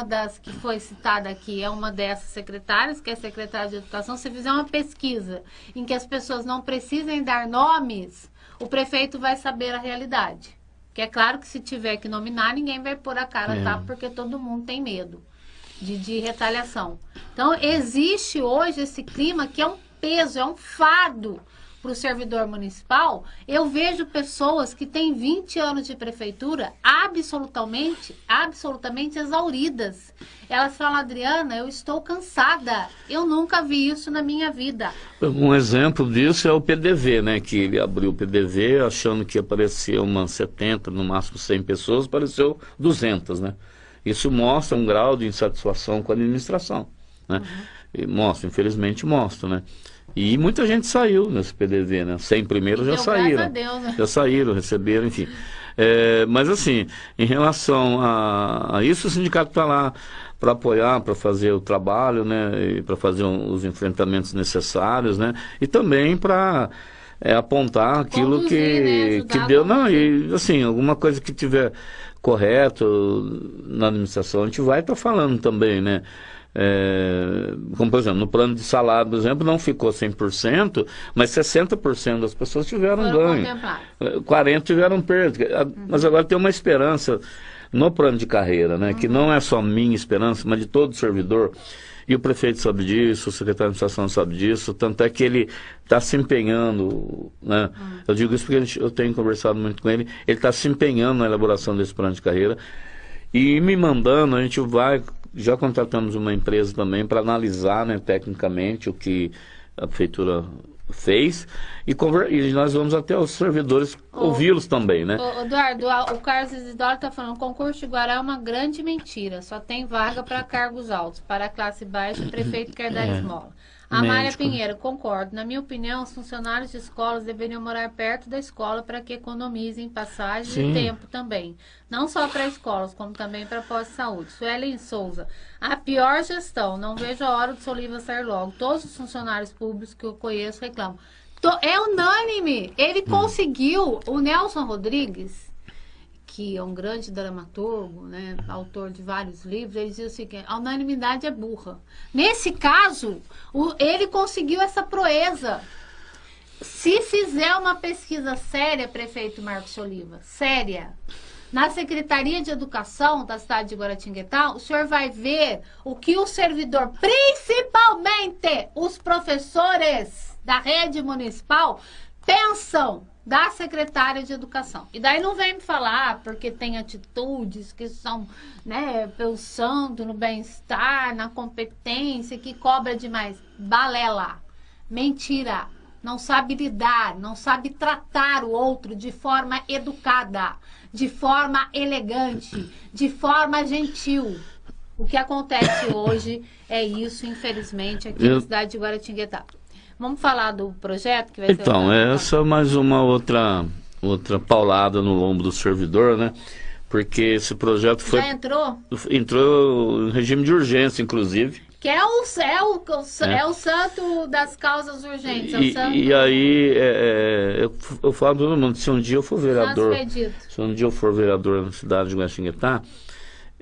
das que foi citada aqui é uma dessas secretárias, que é a secretária de Educação. Se fizer uma pesquisa em que as pessoas não precisem dar nomes, o prefeito vai saber a realidade. Que é claro que se tiver que nominar, ninguém vai pôr a cara, tá? Porque todo mundo tem medo de retaliação. Então, existe hoje esse clima que é um peso, é um fardo para o servidor municipal. Eu vejo pessoas que têm 20 anos de prefeitura absolutamente exauridas. Elas falam: Adriana, eu estou cansada. Eu nunca vi isso na minha vida. Um exemplo disso é o PDV, né? Que ele abriu o PDV achando que aparecia umas 70, no máximo 100 pessoas, apareceu 200, né? Isso mostra um grau de insatisfação com a administração, né? E infelizmente mostra, né? E muita gente saiu nesse PDV, né? 100 primeiros já saíram. Graças a Deus, né? Já saíram, receberam, enfim. Mas assim, em relação a isso, o sindicato está lá para apoiar, para fazer o trabalho, né? Para fazer os enfrentamentos necessários, né? E também para apontar aquilo conduzir, que deu. Não, e assim, alguma coisa que tiver correto na administração, a gente vai estar falando também, né? Como por exemplo, no plano de salário, por exemplo, não ficou 100%, mas 60% das pessoas tiveram ganho, 40% tiveram perda. Mas agora tem uma esperança no plano de carreira, né? Que não é só minha esperança, mas de todo servidor. E o prefeito sabe disso, o secretário de administração sabe disso, tanto é que ele está se empenhando, né? Eu digo isso porque eu tenho conversado muito com ele. Ele está se empenhando na elaboração desse plano de carreira e me mandando. A gente vai, já contratamos uma empresa também para analisar, né, tecnicamente o que a prefeitura fez e nós vamos até os servidores ouvi-los também, né? Eduardo, o Carlos Isidoro está falando, o concurso de Guará é uma grande mentira, só tem vaga para cargos altos, para a classe baixa, o prefeito quer dar esmola. A Mária Pinheiro, concordo. Na minha opinião, os funcionários de escolas deveriam morar perto da escola para que economizem passagem e tempo também. Não só para escolas, como também para pós-saúde. Suelen Souza, a pior gestão. Não vejo a hora do Soliva sair logo. Todos os funcionários públicos que eu conheço reclamam. É unânime. Ele conseguiu. O Nelson Rodrigues, que é um grande dramaturgo, né, autor de vários livros, ele diz o seguinte: a unanimidade é burra. Nesse caso, ele conseguiu essa proeza. Se fizer uma pesquisa séria, prefeito Marcos Soliva, séria, na Secretaria de Educação da cidade de Guaratinguetá, o senhor vai ver o que o servidor, principalmente os professores da rede municipal, pensam da secretária de Educação. E daí não vem me falar porque tem atitudes que são, né, pensando no bem-estar, na competência, que cobra demais. Balela, mentira, não sabe lidar, não sabe tratar o outro de forma educada, de forma elegante, de forma gentil. O que acontece hoje é isso, infelizmente, aqui na cidade de Guaratinguetá. Vamos falar do projeto que vai ser... Então, essa é mais uma outra paulada no lombo do servidor, né? Porque esse projeto foi... Já entrou? Entrou em regime de urgência, inclusive. Que é o santo das causas urgentes. E aí, eu falo para todo mundo, se um dia eu for vereador... Se um dia eu for vereador na cidade de Guaratinguetá,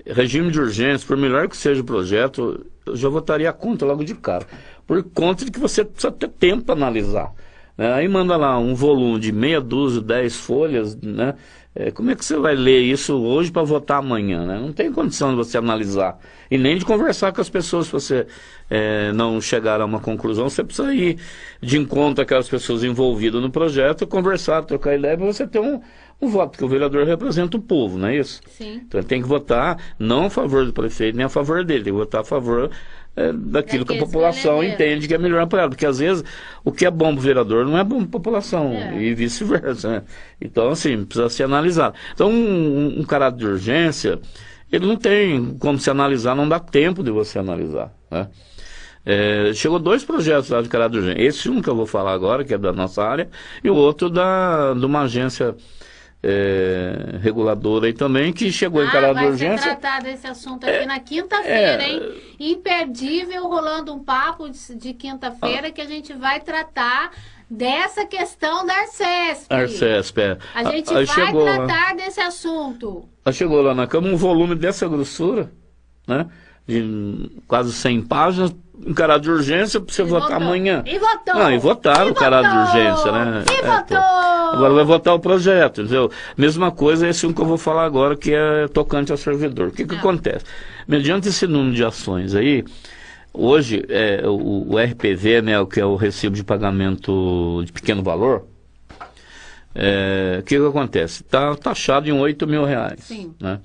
regime de urgência, por melhor que seja o projeto, eu já votaria contra logo de cara. Por conta de que você precisa ter tempo para analisar. Né? Aí manda lá um volume de meia dúzia, 10 folhas, né? Como é que você vai ler isso hoje para votar amanhã? Né? Não tem condição de você analisar. E nem de conversar com as pessoas se você não chegar a uma conclusão. Você precisa ir de encontro àquelas pessoas envolvidas no projeto, conversar, trocar ideia, para você ter um voto, porque o vereador representa o povo, não é isso? Sim. Então ele tem que votar não a favor do prefeito, nem a favor dele, tem que votar a favor daquilo que a população entende que é melhor para ela, porque às vezes o que é bom para o vereador não é bom para a população, e vice-versa, né? Então, assim, precisa ser analisado. Então, um caráter de urgência, ele não tem como se analisar, não dá tempo de você analisar, né? Chegou 2 projetos lá de caráter de urgência. Esse um que eu vou falar agora, que é da nossa área, e o outro de uma agência reguladora aí também, que chegou em caráter de urgência. Vai ser tratado esse assunto aqui na quinta-feira, hein? Imperdível, rolando um papo de quinta-feira, que a gente vai tratar dessa questão da Arcesp. A gente vai tratar desse assunto. Chegou lá na Câmara um volume dessa grossura, né? De quase 100 páginas, em caráter de urgência, para você votar amanhã. E votou! Não, e votaram o caráter de urgência, né? E votou! Agora vai votar o projeto, entendeu? Mesma coisa esse um que eu vou falar agora, que é tocante ao servidor. O que acontece? Mediante esse número de ações aí, hoje, o RPV, né, que é o recibo de pagamento de pequeno valor, o que acontece? Está taxado em R$8 mil. Sim. Né?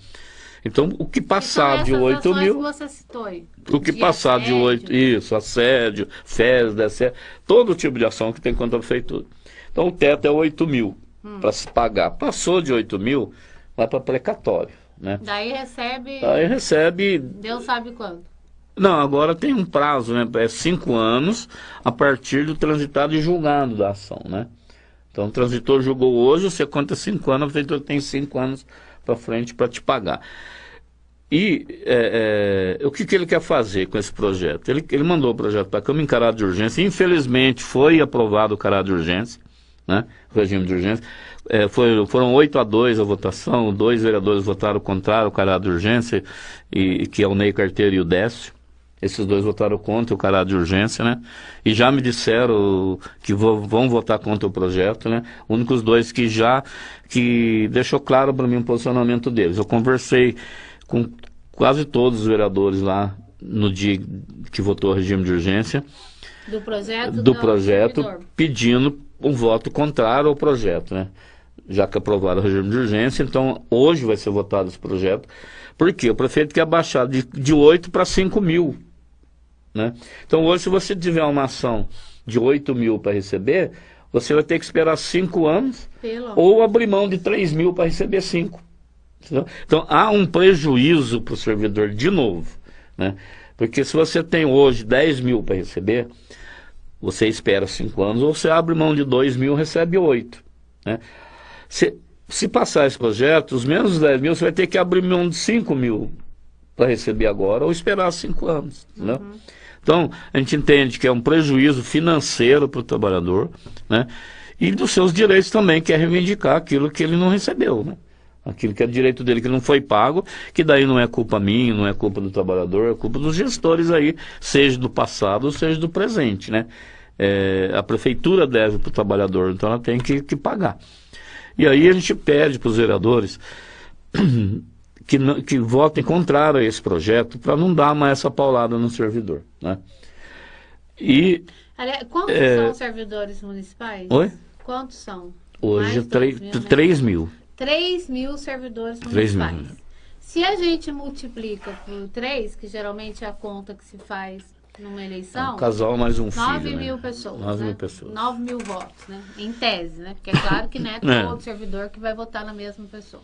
Então, o que passar de 8 mil... Que você citou aí, o que passar de 8... Isso, assédio, férias, dessédio, todo tipo de ação que tem contra a prefeitura. Então, o teto é 8 mil para se pagar. Passou de 8 mil, vai para precatório, né? Daí recebe... Deus sabe quando. Não, agora tem um prazo, né? É 5 anos a partir do transitado e julgado da ação, né? Então, o transitor julgou hoje, você conta 5 anos, a prefeitura tem 5 anos para frente para te pagar. E o que ele quer fazer com esse projeto? Ele mandou o projeto para a Câmara em caráter de urgência. Infelizmente, foi aprovado o caráter de urgência, né? O regime de urgência. Foram 8-2 a votação, 2 vereadores votaram contrário ao caráter de urgência, que é o Ney Carteiro e o Décio. Esses 2 votaram contra o caráter de urgência, né? E já me disseram que vão votar contra o projeto, né? Únicos 2 que deixou claro para mim o posicionamento deles. Eu conversei com quase todos os vereadores lá no dia que votou o regime de urgência. Do projeto, pedindo um voto contrário ao projeto, né? Já que aprovaram o regime de urgência, então hoje vai ser votado esse projeto. Por quê? O prefeito quer baixar de 8 para 5 mil. Né? Então hoje, se você tiver uma ação de 8 mil para receber, você vai ter que esperar 5 anos Pelo ou abrir mão de 3 mil para receber 5. Então, há um prejuízo para o servidor de novo, né? Porque se você tem hoje 10 mil para receber, você espera 5 anos, ou você abre mão de 2 mil e recebe 8. Né? Se passar esse projeto, os menos 10 mil, você vai ter que abrir mão de 5 mil para receber agora, ou esperar 5 anos. Né? Então, a gente entende que é um prejuízo financeiro para o trabalhador, né? E dos seus direitos também, que é reivindicar aquilo que ele não recebeu, né? Aquilo que é direito dele que não foi pago, que daí não é culpa minha, não é culpa do trabalhador, é culpa dos gestores aí, seja do passado, seja do presente, né? A prefeitura deve para o trabalhador, então ela tem que pagar. E aí a gente pede para os vereadores que votem contrário a esse projeto, para não dar mais essa paulada no servidor, né? E... Quantos são os servidores municipais? Oi? Quantos são? Hoje, 3 mil. 3 mil servidores municipais. 3 mil. Se a gente multiplica por 3, que geralmente é a conta que se faz numa eleição... Um casal mais um filho, 9 né? mil pessoas. 9 né? mil pessoas. 9 mil votos, né? Em tese, né? Porque é claro que não é todo servidor que vai votar na mesma pessoa.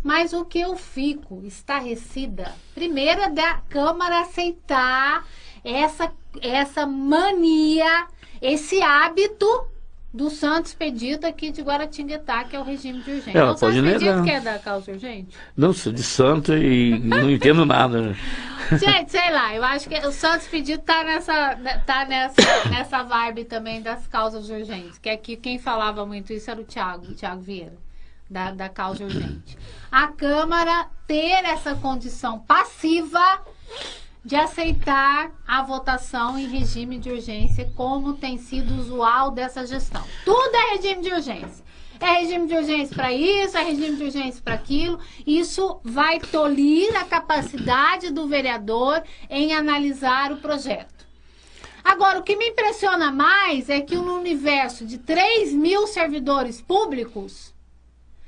Mas o que eu fico estarrecida, primeiro é da Câmara aceitar essa mania, esse hábito do Santos Expedito aqui de Guaratinguetá, que é o regime de urgência. Ela o Santos pode negar. Expedito quer dar causa urgente? Não, sou de santo e não entendo nada. Né? Gente, sei lá, eu acho que o Santos Expedito tá nessa vibe também das causas urgentes. Que aqui quem falava muito isso era o Thiago Vieira, da causa urgente. A Câmara ter essa condição passiva de aceitar a votação em regime de urgência, como tem sido usual dessa gestão. Tudo é regime de urgência. É regime de urgência para isso, é regime de urgência para aquilo. Isso vai tolir a capacidade do vereador em analisar o projeto. Agora, o que me impressiona mais é que no universo de 3 mil servidores públicos,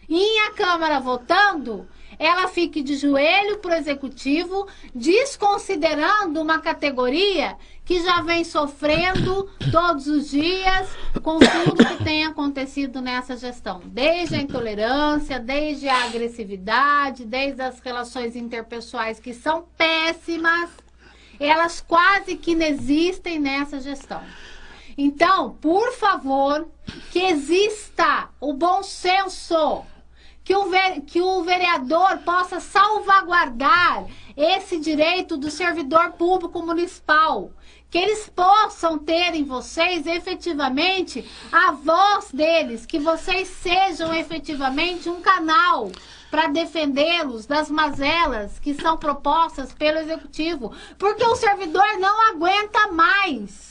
e a Câmara votando, ela fique de joelho para o Executivo, desconsiderando uma categoria que já vem sofrendo todos os dias com tudo que tem acontecido nessa gestão. Desde a intolerância, desde a agressividade, desde as relações interpessoais que são péssimas, elas quase que não existem nessa gestão. Então, por favor, que exista o bom senso, que o vereador possa salvaguardar esse direito do servidor público municipal, que eles possam ter em vocês efetivamente a voz deles, que vocês sejam efetivamente um canal para defendê-los das mazelas que são propostas pelo Executivo, porque o servidor não aguenta mais.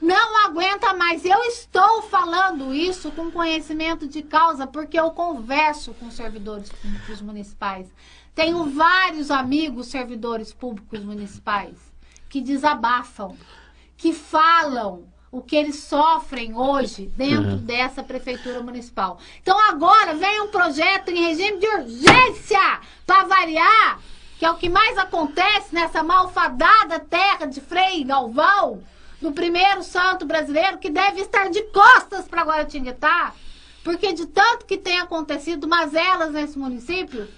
Não aguenta mais. Eu estou falando isso com conhecimento de causa, porque eu converso com servidores públicos municipais. Tenho vários amigos servidores públicos municipais que desabafam, que falam o que eles sofrem hoje dentro dessa prefeitura municipal. Então agora vem um projeto em regime de urgência para variar, que é o que mais acontece nessa malfadada terra de Frei Galvão, do primeiro santo brasileiro, que deve estar de costas para Guaratinguetá, porque de tanto que tem acontecido mazelas nesse município,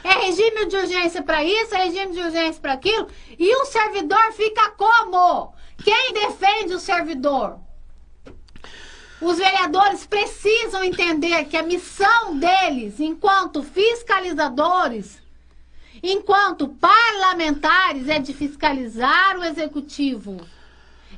é regime de urgência para isso, é regime de urgência para aquilo, e o servidor fica como? Quem defende o servidor? Os vereadores precisam entender que a missão deles, enquanto fiscalizadores, enquanto parlamentares, é de fiscalizar o Executivo,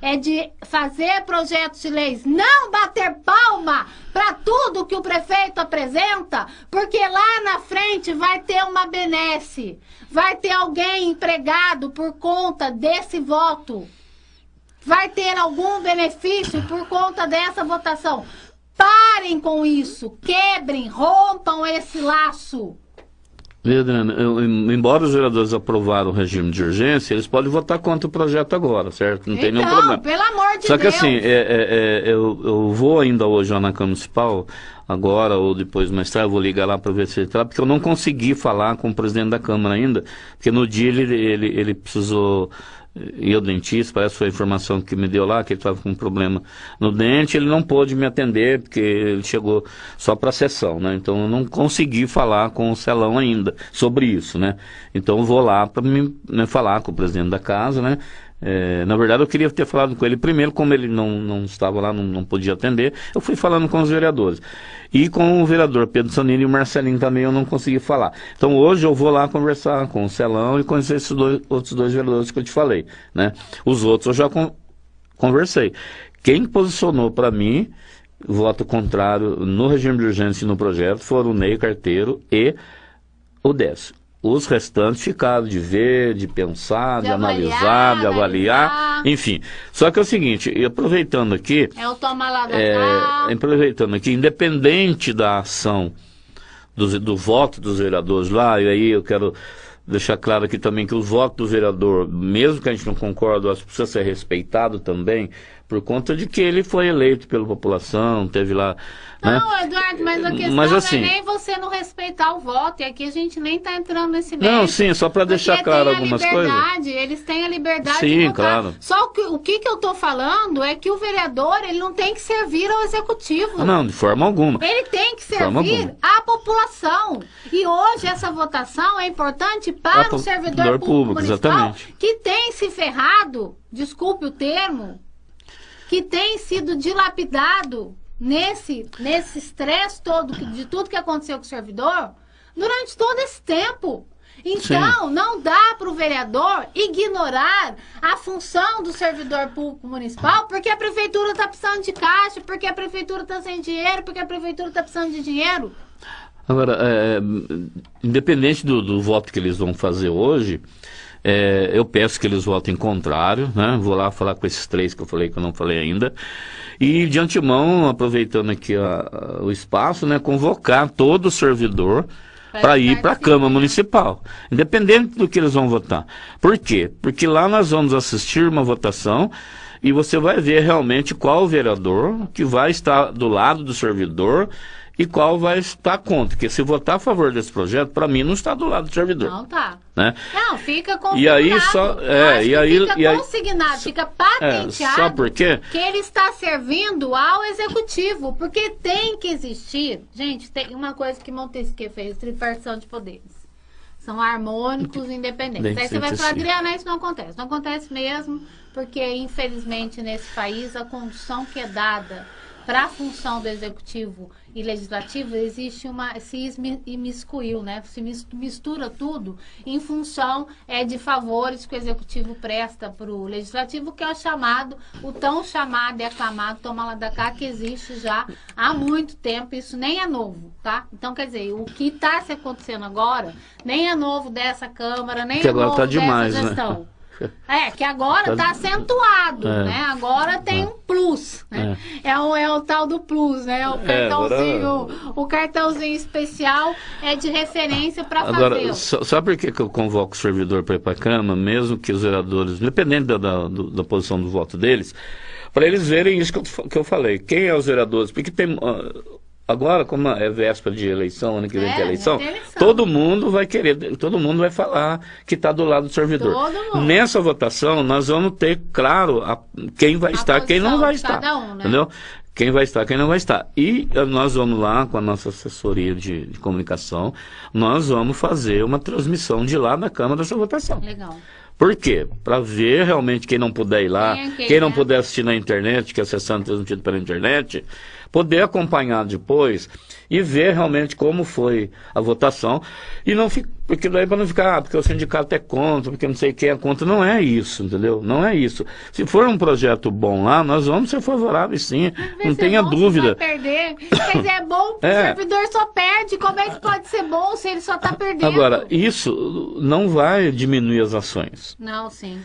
é de fazer projetos de leis, não bater palma para tudo que o prefeito apresenta, porque lá na frente vai ter uma benesse, vai ter alguém empregado por conta desse voto, vai ter algum benefício por conta dessa votação. Parem com isso, quebrem, rompam esse laço. Adriana, embora os vereadores aprovaram o regime de urgência, eles podem votar contra o projeto agora, certo? Não tem nenhum problema. Pelo amor de Deus. Só que assim, eu vou ainda hoje lá na Câmara Municipal, agora ou depois mais tarde, eu vou ligar lá para ver se ele está, porque eu não consegui falar com o presidente da Câmara ainda, porque no dia ele precisou ir ao dentista, parece que foi a informação que me deu lá, que ele estava com um problema no dente, ele não pôde me atender, porque ele chegou só para a sessão, né? Então eu não consegui falar com o Celão ainda sobre isso, né? Então eu vou lá para me falar com o presidente da casa, né? Na verdade eu queria ter falado com ele primeiro, como ele não estava lá, não podia atender, eu fui falando com os vereadores. E com o vereador Pedro Sanini e o Marcelinho também eu não consegui falar. Então hoje eu vou lá conversar com o Celão e com esses outros dois vereadores que eu te falei, né? Os outros eu já conversei. Quem posicionou para mim voto contrário no regime de urgência e no projeto foram o Ney Carteiro e o Décio. Os restantes ficaram de ver, de pensar, de analisar, de avaliar, enfim. Só que é o seguinte, e aproveitando aqui, o toma lá da cá. aproveitando aqui, independente da ação do voto dos vereadores lá, e aí eu quero deixar claro aqui também que o voto do vereador, mesmo que a gente não concorde, acho que precisa ser respeitado também, por conta de que ele foi eleito pela população, teve lá... Não, né? Eduardo, mas a questão mas, assim, não é nem você não respeitar o voto, e aqui a gente nem está entrando nesse mérito. Não, sim, só para deixar claro algumas coisas. Eles têm a liberdade sim, de votar. Claro. Só o que eu estou falando é que o vereador, ele não tem que servir ao executivo. Não, de forma alguma. Ele tem que servir à população. E hoje essa votação é importante para o servidor público municipal, exatamente, que tem se ferrado, desculpe o termo, que tem sido dilapidado nesse estresse todo, de tudo que aconteceu com o servidor, durante todo esse tempo. Então, não dá para o vereador ignorar a função do servidor público municipal, porque a prefeitura está precisando de caixa, porque a prefeitura está sem dinheiro, porque a prefeitura está precisando de dinheiro. Agora, independente do voto que eles vão fazer hoje, eu peço que eles votem contrário, né? Vou lá falar com esses três que eu falei, que eu não falei ainda. E, de antemão, aproveitando aqui o espaço, né? Convocar todo o servidor para ir para a Câmara Municipal, independente do que eles vão votar. Por quê? Porque lá nós vamos assistir uma votação e você vai ver realmente qual vereador que vai estar do lado do servidor e qual vai estar contra. Porque se votar a favor desse projeto, para mim, não está do lado do servidor. Não tá. Né? Não, fica consignado. E aí só, fica consignado, fica patenteado. Só porque que ele está servindo ao executivo. Porque tem que existir. Gente, tem uma coisa que Montesquieu fez, tripartição de poderes. São harmônicos, independentes. Aí você vai falar, Adriana, isso não acontece. Não acontece mesmo, porque, infelizmente, nesse país, a condução que é dada para a função do executivo e legislativo se imiscuiu, né? Se mistura tudo em função de favores que o executivo presta para o legislativo, que é o tão chamado e aclamado toma lá da cá, que existe já há muito tempo. Isso nem é novo, tá? Então, quer dizer, o que está se acontecendo agora nem é novo dessa Câmara, nem é novo dessa gestão. Né? Que agora está acentuado, né? Agora tem um plus, né? É o tal do plus, né? O cartãozinho, o cartãozinho especial é de referência para fazer. Agora, sabe por que eu convoco o servidor para ir para a Câmara, mesmo que os vereadores, independente da posição do voto deles, para eles verem isso que eu falei. Quem é os vereadores? Porque tem... Agora, como é véspera de eleição, ano que vem tem eleição, todo mundo vai todo mundo vai falar que está do lado do servidor. Nessa votação, nós vamos ter, claro, quem vai estar, quem não vai estar. Né? Entendeu? Quem vai estar, quem não vai estar. E nós vamos lá, com a nossa assessoria de comunicação, nós vamos fazer uma transmissão de lá da Câmara dessa votação. Legal. Por quê? Para ver realmente quem não puder ir lá, quem não puder assistir na internet, que é acessando transmitido pela internet, poder acompanhar depois e ver realmente como foi a votação. E não porque daí para não ficar, porque o sindicato é contra, porque não sei quem é contra, não é isso, entendeu? Não é isso. Se for um projeto bom lá, nós vamos ser favoráveis sim, não tenha dúvida. Vai perder. Quer dizer, é bom, o servidor só perde, como é que pode ser bom se ele só está perdendo? Agora, isso não vai diminuir as ações. Não, sim.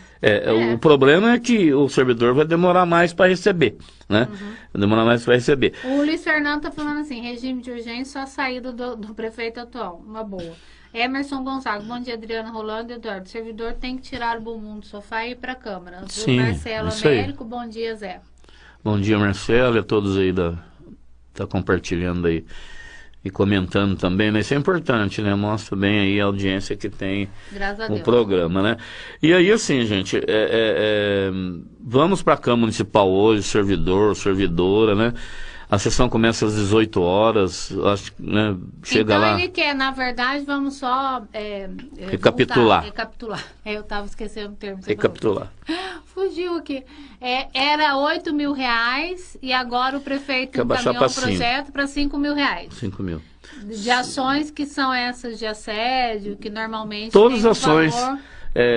O problema é que o servidor vai demorar mais para receber, né? Vai demorar mais para receber. O Luiz Fernando está falando assim, regime de urgência, só a saída do prefeito atual, uma boa. Emerson Gonçalves, bom dia, Adriana Rolando, Eduardo. O servidor tem que tirar o bumbum do sofá e ir para a Câmara. Sim, Marcelo Américo, bom dia, Zé. Bom dia, Marcelo, e a todos aí tá compartilhando aí e comentando também, né? Isso é importante, né? Mostra bem aí a audiência que tem o programa, né? E aí, assim, gente, vamos para a Câmara Municipal hoje, servidor, servidora, né? A sessão começa às 18 horas, acho, né? Chega então, lá. Ele quer, na verdade, vamos só recapitular. Recapitular. Eu estava esquecendo o termo. Recapitular. Fugiu aqui. Era R$8.000 e agora o prefeito encaminhou o projeto para R$5.000. 5 mil. De ações que são essas de assédio, que normalmente todas as ações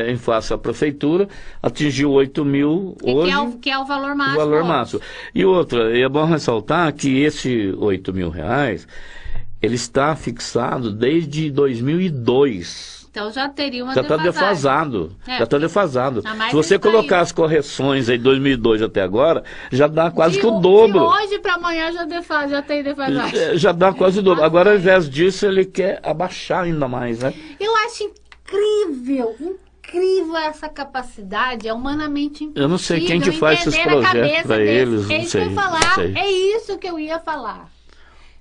em face à prefeitura, atingiu 8 mil hoje. Que é o valor máximo. O valor máximo. E outra, é bom ressaltar que esse R$8.000, ele está fixado desde 2002. Então já teria uma já está defasado. Já está defasado. Se você colocar as correções aí de 2002 até agora, já dá quase que o dobro. De hoje para amanhã já tem defasagem. Já dá quase o dobro. Agora, ao invés disso, ele quer abaixar ainda mais, né? Eu acho incrível essa capacidade, é humanamente impossível. Eu não sei quem que faz esses projetos para eles. É isso que eu ia falar. É isso que eu ia falar.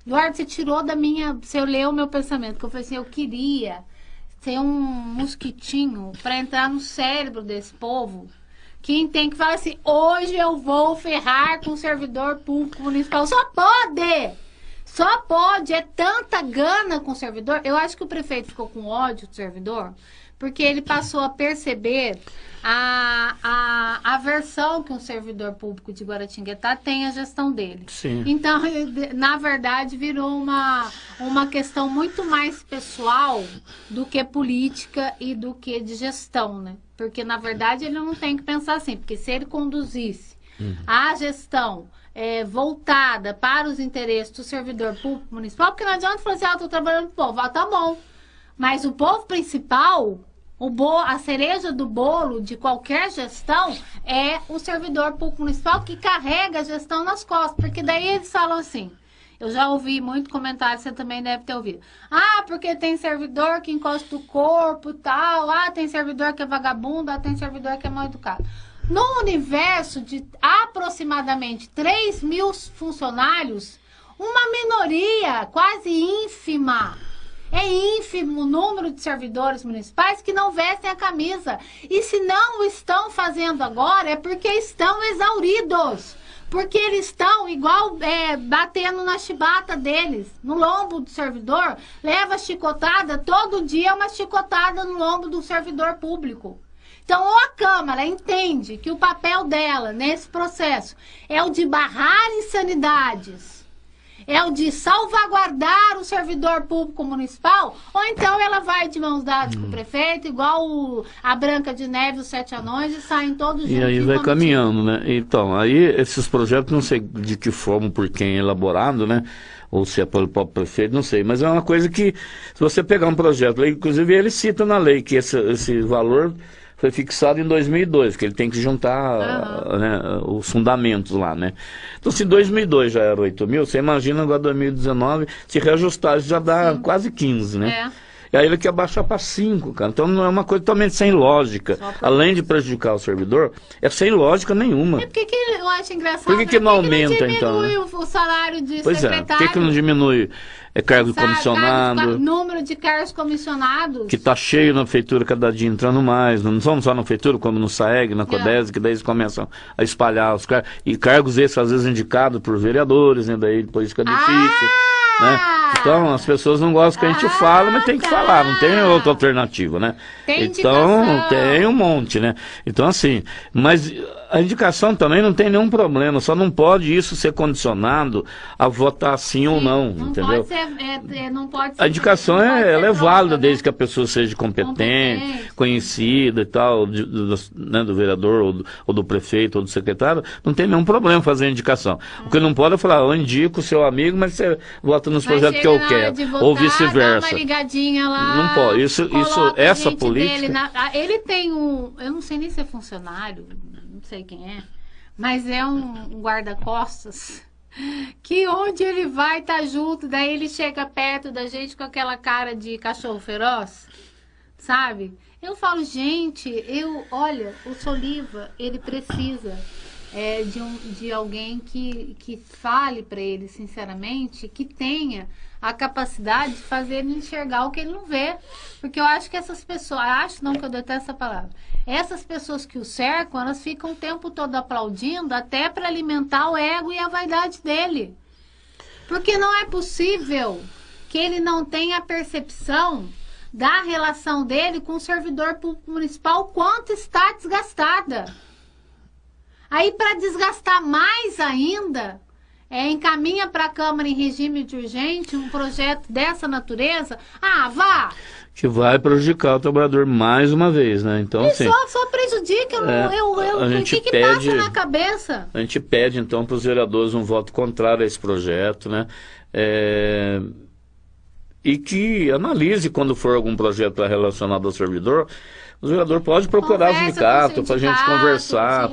Eduardo, você tirou da minha... Você leu o meu pensamento, que eu falei assim, eu queria ser um mosquitinho para entrar no cérebro desse povo, que tem que falar assim, hoje eu vou ferrar com o servidor público municipal. Só pode, é tanta gana com o servidor. Eu acho que o prefeito ficou com ódio do servidor, porque ele passou a perceber a aversão que um servidor público de Guaratinguetá tem à gestão dele. Sim. Então, na verdade, virou uma questão muito mais pessoal do que política e do que de gestão, né? Porque, na verdade, ele não tem que pensar assim, porque se ele conduzisse a gestão voltada para os interesses do servidor público municipal, porque não adianta falar assim, estou trabalhando para o povo, tá bom. Mas o povo principal, a cereja do bolo de qualquer gestão é o servidor público municipal que carrega a gestão nas costas. Porque daí eles falam assim, eu já ouvi muito comentário, você também deve ter ouvido. Porque tem servidor que encosta o corpo e tal. Tem servidor que é vagabundo, tem servidor que é mal educado. No universo de aproximadamente 3 mil funcionários, uma minoria quase ínfima, é ínfimo o número de servidores municipais que não vestem a camisa. E se não o estão fazendo agora, é porque estão exauridos. Porque eles estão igual batendo na chibata deles, no lombo do servidor. Leva chicotada, todo dia uma chicotada no lombo do servidor público. Então, ou a Câmara entende que o papel dela nesse processo é o de barrar insanidades, é o de salvaguardar o servidor público municipal, ou então ela vai de mãos dadas com o prefeito, igual a Branca de Neve, os 7 anões, e saem todos juntos. E aí vai caminhando, né? Então, aí esses projetos, não sei de que forma, por quem é elaborado, né? Ou se é pelo próprio prefeito, não sei. Mas é uma coisa que, se você pegar um projeto, inclusive ele cita na lei que esse valor foi fixado em 2002, que ele tem que juntar né, os fundamentos lá, né? Então, se em 2002 já era 8 mil, você imagina agora 2019, se reajustar, já dá quase 15, né? E aí ele quer baixar para 5, cara. Então não é uma coisa totalmente sem lógica. Além de prejudicar o servidor, é sem lógica nenhuma. Por que eu acho engraçado? Por que não aumenta, então? Por que não diminui o salário de pois secretário? Por que não diminui cargo comissionado? Número de cargos comissionados. Que está cheio na prefeitura, cada dia entrando mais. Não somos só na prefeitura, como no SAEG, na CODESE, que daí eles começam a espalhar os cargos. E cargos esses, às vezes, indicados por vereadores, né? Daí depois fica difícil. Né? Então, as pessoas não gostam que a gente fala, mas tem que falar, não tem outra alternativa, né? Então, tem um monte, né? Então, assim, mas a indicação também não tem nenhum problema, só não pode isso ser condicionado a votar sim ou não, entendeu? Não pode ser, a indicação ela é válida, né? Desde que a pessoa seja competente, conhecida e tal, né, do vereador ou do prefeito ou do secretário, não tem nenhum problema fazer a indicação. O que não pode é falar, eu indico o seu amigo, mas você vota nos projetos que eu quero, ou vice-versa. Não pode, essa política... Ele tem eu não sei nem se é funcionário, não sei quem é, mas é um guarda-costas que onde ele vai tá junto, daí ele chega perto da gente com aquela cara de cachorro feroz, sabe? Eu falo, gente, olha, o Soliva, ele precisa de alguém que fale para ele sinceramente, que tenha a capacidade de fazer ele enxergar o que ele não vê. Porque eu acho que essas pessoas, acho não, que eu detesto essa palavra, essas pessoas que o cercam, elas ficam o tempo todo aplaudindo até para alimentar o ego e a vaidade dele. Porque não é possível que ele não tenha a percepção da relação dele com o servidor público municipal, quanto está desgastada. Aí, para desgastar mais ainda, encaminha para a Câmara em regime de urgente um projeto dessa natureza. Ah, vá! Que vai prejudicar o trabalhador mais uma vez, né? Então, e assim, só prejudica, o que passa na cabeça? A gente pede, então, para os vereadores um voto contrário a esse projeto, né? E que analise, quando for algum projeto relacionado ao servidor, o vereador pode procurar o sindicato para a gente conversar,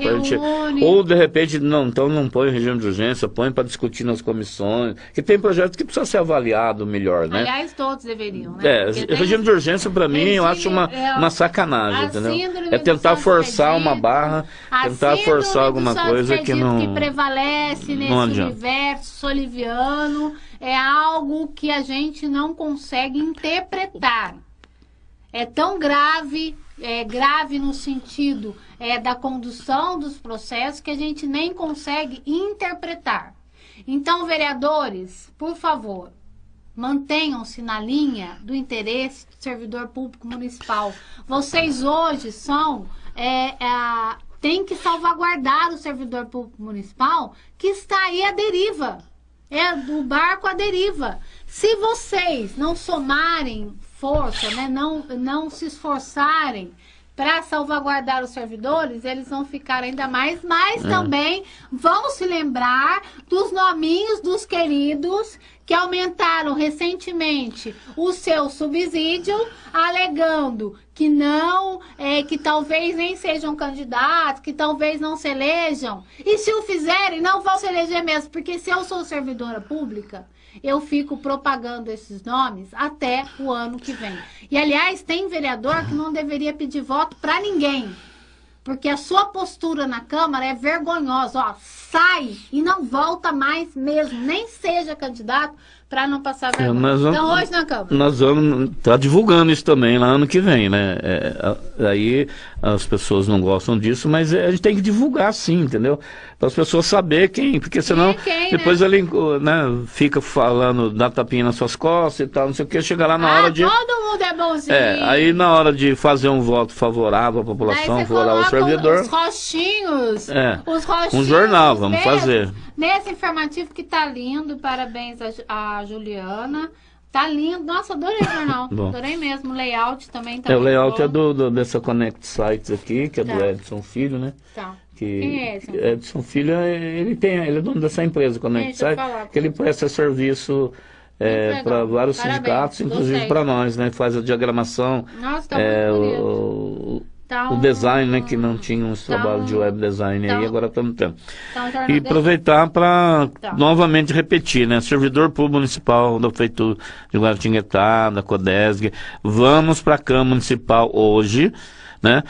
ou de repente, então não põe em regime de urgência, põe para discutir nas comissões, que tem projeto que precisa ser avaliado melhor, né? Aliás, todos deveriam, né? Regime de urgência, para mim, eu acho uma sacanagem, entendeu? É tentar forçar uma barra, tentar forçar alguma coisa que não... que prevalece nesse universo soliviano, é algo que a gente não consegue interpretar. É tão grave, grave no sentido da condução dos processos, que a gente nem consegue interpretar. Então, vereadores, por favor, mantenham-se na linha do interesse do servidor público municipal. Vocês hoje têm que salvaguardar o servidor público municipal, que está aí à deriva. É do barco à deriva. Se vocês não somarem força, né, não se esforçarem para salvaguardar os servidores, eles vão ficar ainda mais, mas também vão se lembrar dos nominhos dos queridos que aumentaram recentemente o seu subsídio, alegando que não, que talvez nem sejam candidatos, que talvez não se elejam. E se o fizerem, não vão se eleger mesmo, porque se eu sou servidora pública, eu fico propagando esses nomes até o ano que vem. E, aliás, tem vereador que não deveria pedir voto para ninguém, porque a sua postura na Câmara é vergonhosa. Ó, sai e não volta mais mesmo, nem seja candidato, para não passar vergonha. Então, hoje na Câmara. Nós vamos estar divulgando isso também lá ano que vem, né? Aí as pessoas não gostam disso, mas a gente tem que divulgar sim, entendeu? Para as pessoas saberem quem, porque senão depois ele, né, fica falando, dá tapinha nas suas costas e tal, não sei o que, chega lá na hora de... todo mundo é bonzinho. Aí na hora de fazer um voto favorável à população, favorável ao servidor... Os roxinhos. Os roxinhos. Um jornal, vamos fazer. Nesse informativo que tá lindo, parabéns a Juliana. Tá lindo. Nossa, adorei o jornal. Adorei mesmo. O layout também tá o layout bom. Dessa Connect Sites aqui, que é do Edson Filho, né? Tá. Quem é Edson? Edson Filho, ele é dono dessa empresa, Connect Sites, que ele presta serviço para vários sindicatos, inclusive para nós, né? Faz a diagramação. Nossa, tá muito bonito. O design, né, que não tinha um trabalho de web design aí, agora estamos tendo. E aproveitar para novamente repetir, né, servidor público municipal da Prefeitura de Guaratinguetá, da Codesg, vamos para a Câmara Municipal hoje, né,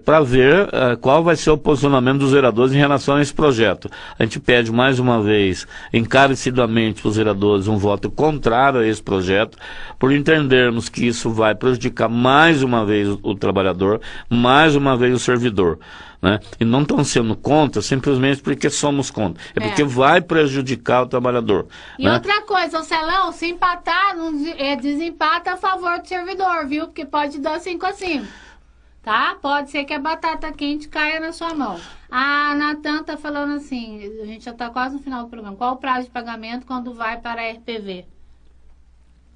para ver qual vai ser o posicionamento dos vereadores em relação a esse projeto. A gente pede mais uma vez, encarecidamente para os vereadores, um voto contrário a esse projeto, por entendermos que isso vai prejudicar mais uma vez o trabalhador, mais uma vez o servidor, né? E não estão sendo contra simplesmente porque somos contra, porque vai prejudicar o trabalhador. E né? Outra coisa, o Celão, se empatar, desempata a favor do servidor, viu? Porque pode dar 5-5. Tá? Pode ser que a batata quente caia na sua mão. A Natan tá falando assim, a gente já tá quase no final do programa. Qual o prazo de pagamento quando vai para a RPV?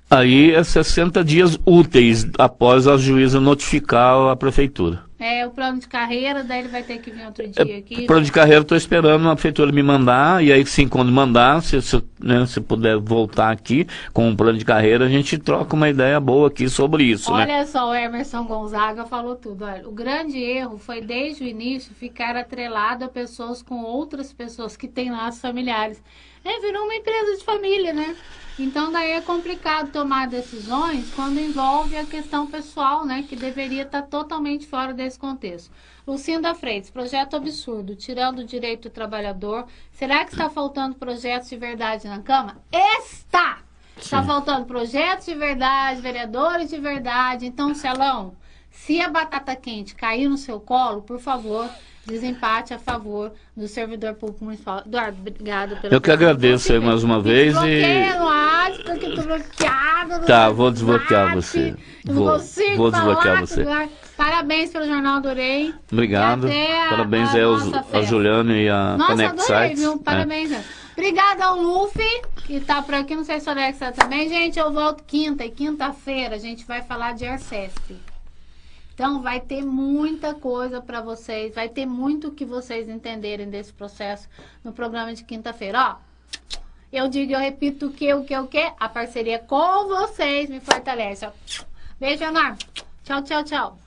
Aí é 60 dias úteis após a juíza notificar a prefeitura. O plano de carreira, daí ele vai ter que vir outro dia aqui. Plano de carreira, estou esperando a prefeitura me mandar, e aí sim, quando mandar, se puder voltar aqui com um plano de carreira, a gente troca uma ideia boa aqui sobre isso. Olha só, o Emerson Gonzaga falou tudo. Olha, o grande erro foi, desde o início, ficar atrelado a pessoas com outras pessoas que têm laços familiares. Virou uma empresa de família, né? Então, daí é complicado tomar decisões quando envolve a questão pessoal, né? Que deveria estar totalmente fora desse contexto. Lucinda Freitas, projeto absurdo, tirando o direito do trabalhador. Será que está faltando projetos de verdade na Câmara? Está! Está faltando projetos de verdade, vereadores de verdade. Então, Celão, se a batata quente cair no seu colo, por favor, desempate a favor do servidor público municipal. Eduardo, obrigado pelo... Eu que agradeço aí mais uma vez Bloqueia no WhatsApp, porque eu tô bloqueado. Tá, vou desbloquear você. Vou desbloquear você. Eduardo. Parabéns pelo jornal, adorei. Obrigado. Parabéns aí a Juliana e a Connect Sites. Adorei, viu? Parabéns. Obrigada ao Luffy, que tá por aqui. Não sei se o Alex tá também. Gente, eu volto quinta. E quinta-feira a gente vai falar de ARCESP. Então, vai ter muita coisa para vocês. Vai ter muito que vocês entenderem desse processo no programa de quinta-feira. Ó, eu digo, eu repito o que? A parceria com vocês me fortalece. Ó. Beijo enorme. Tchau, tchau, tchau.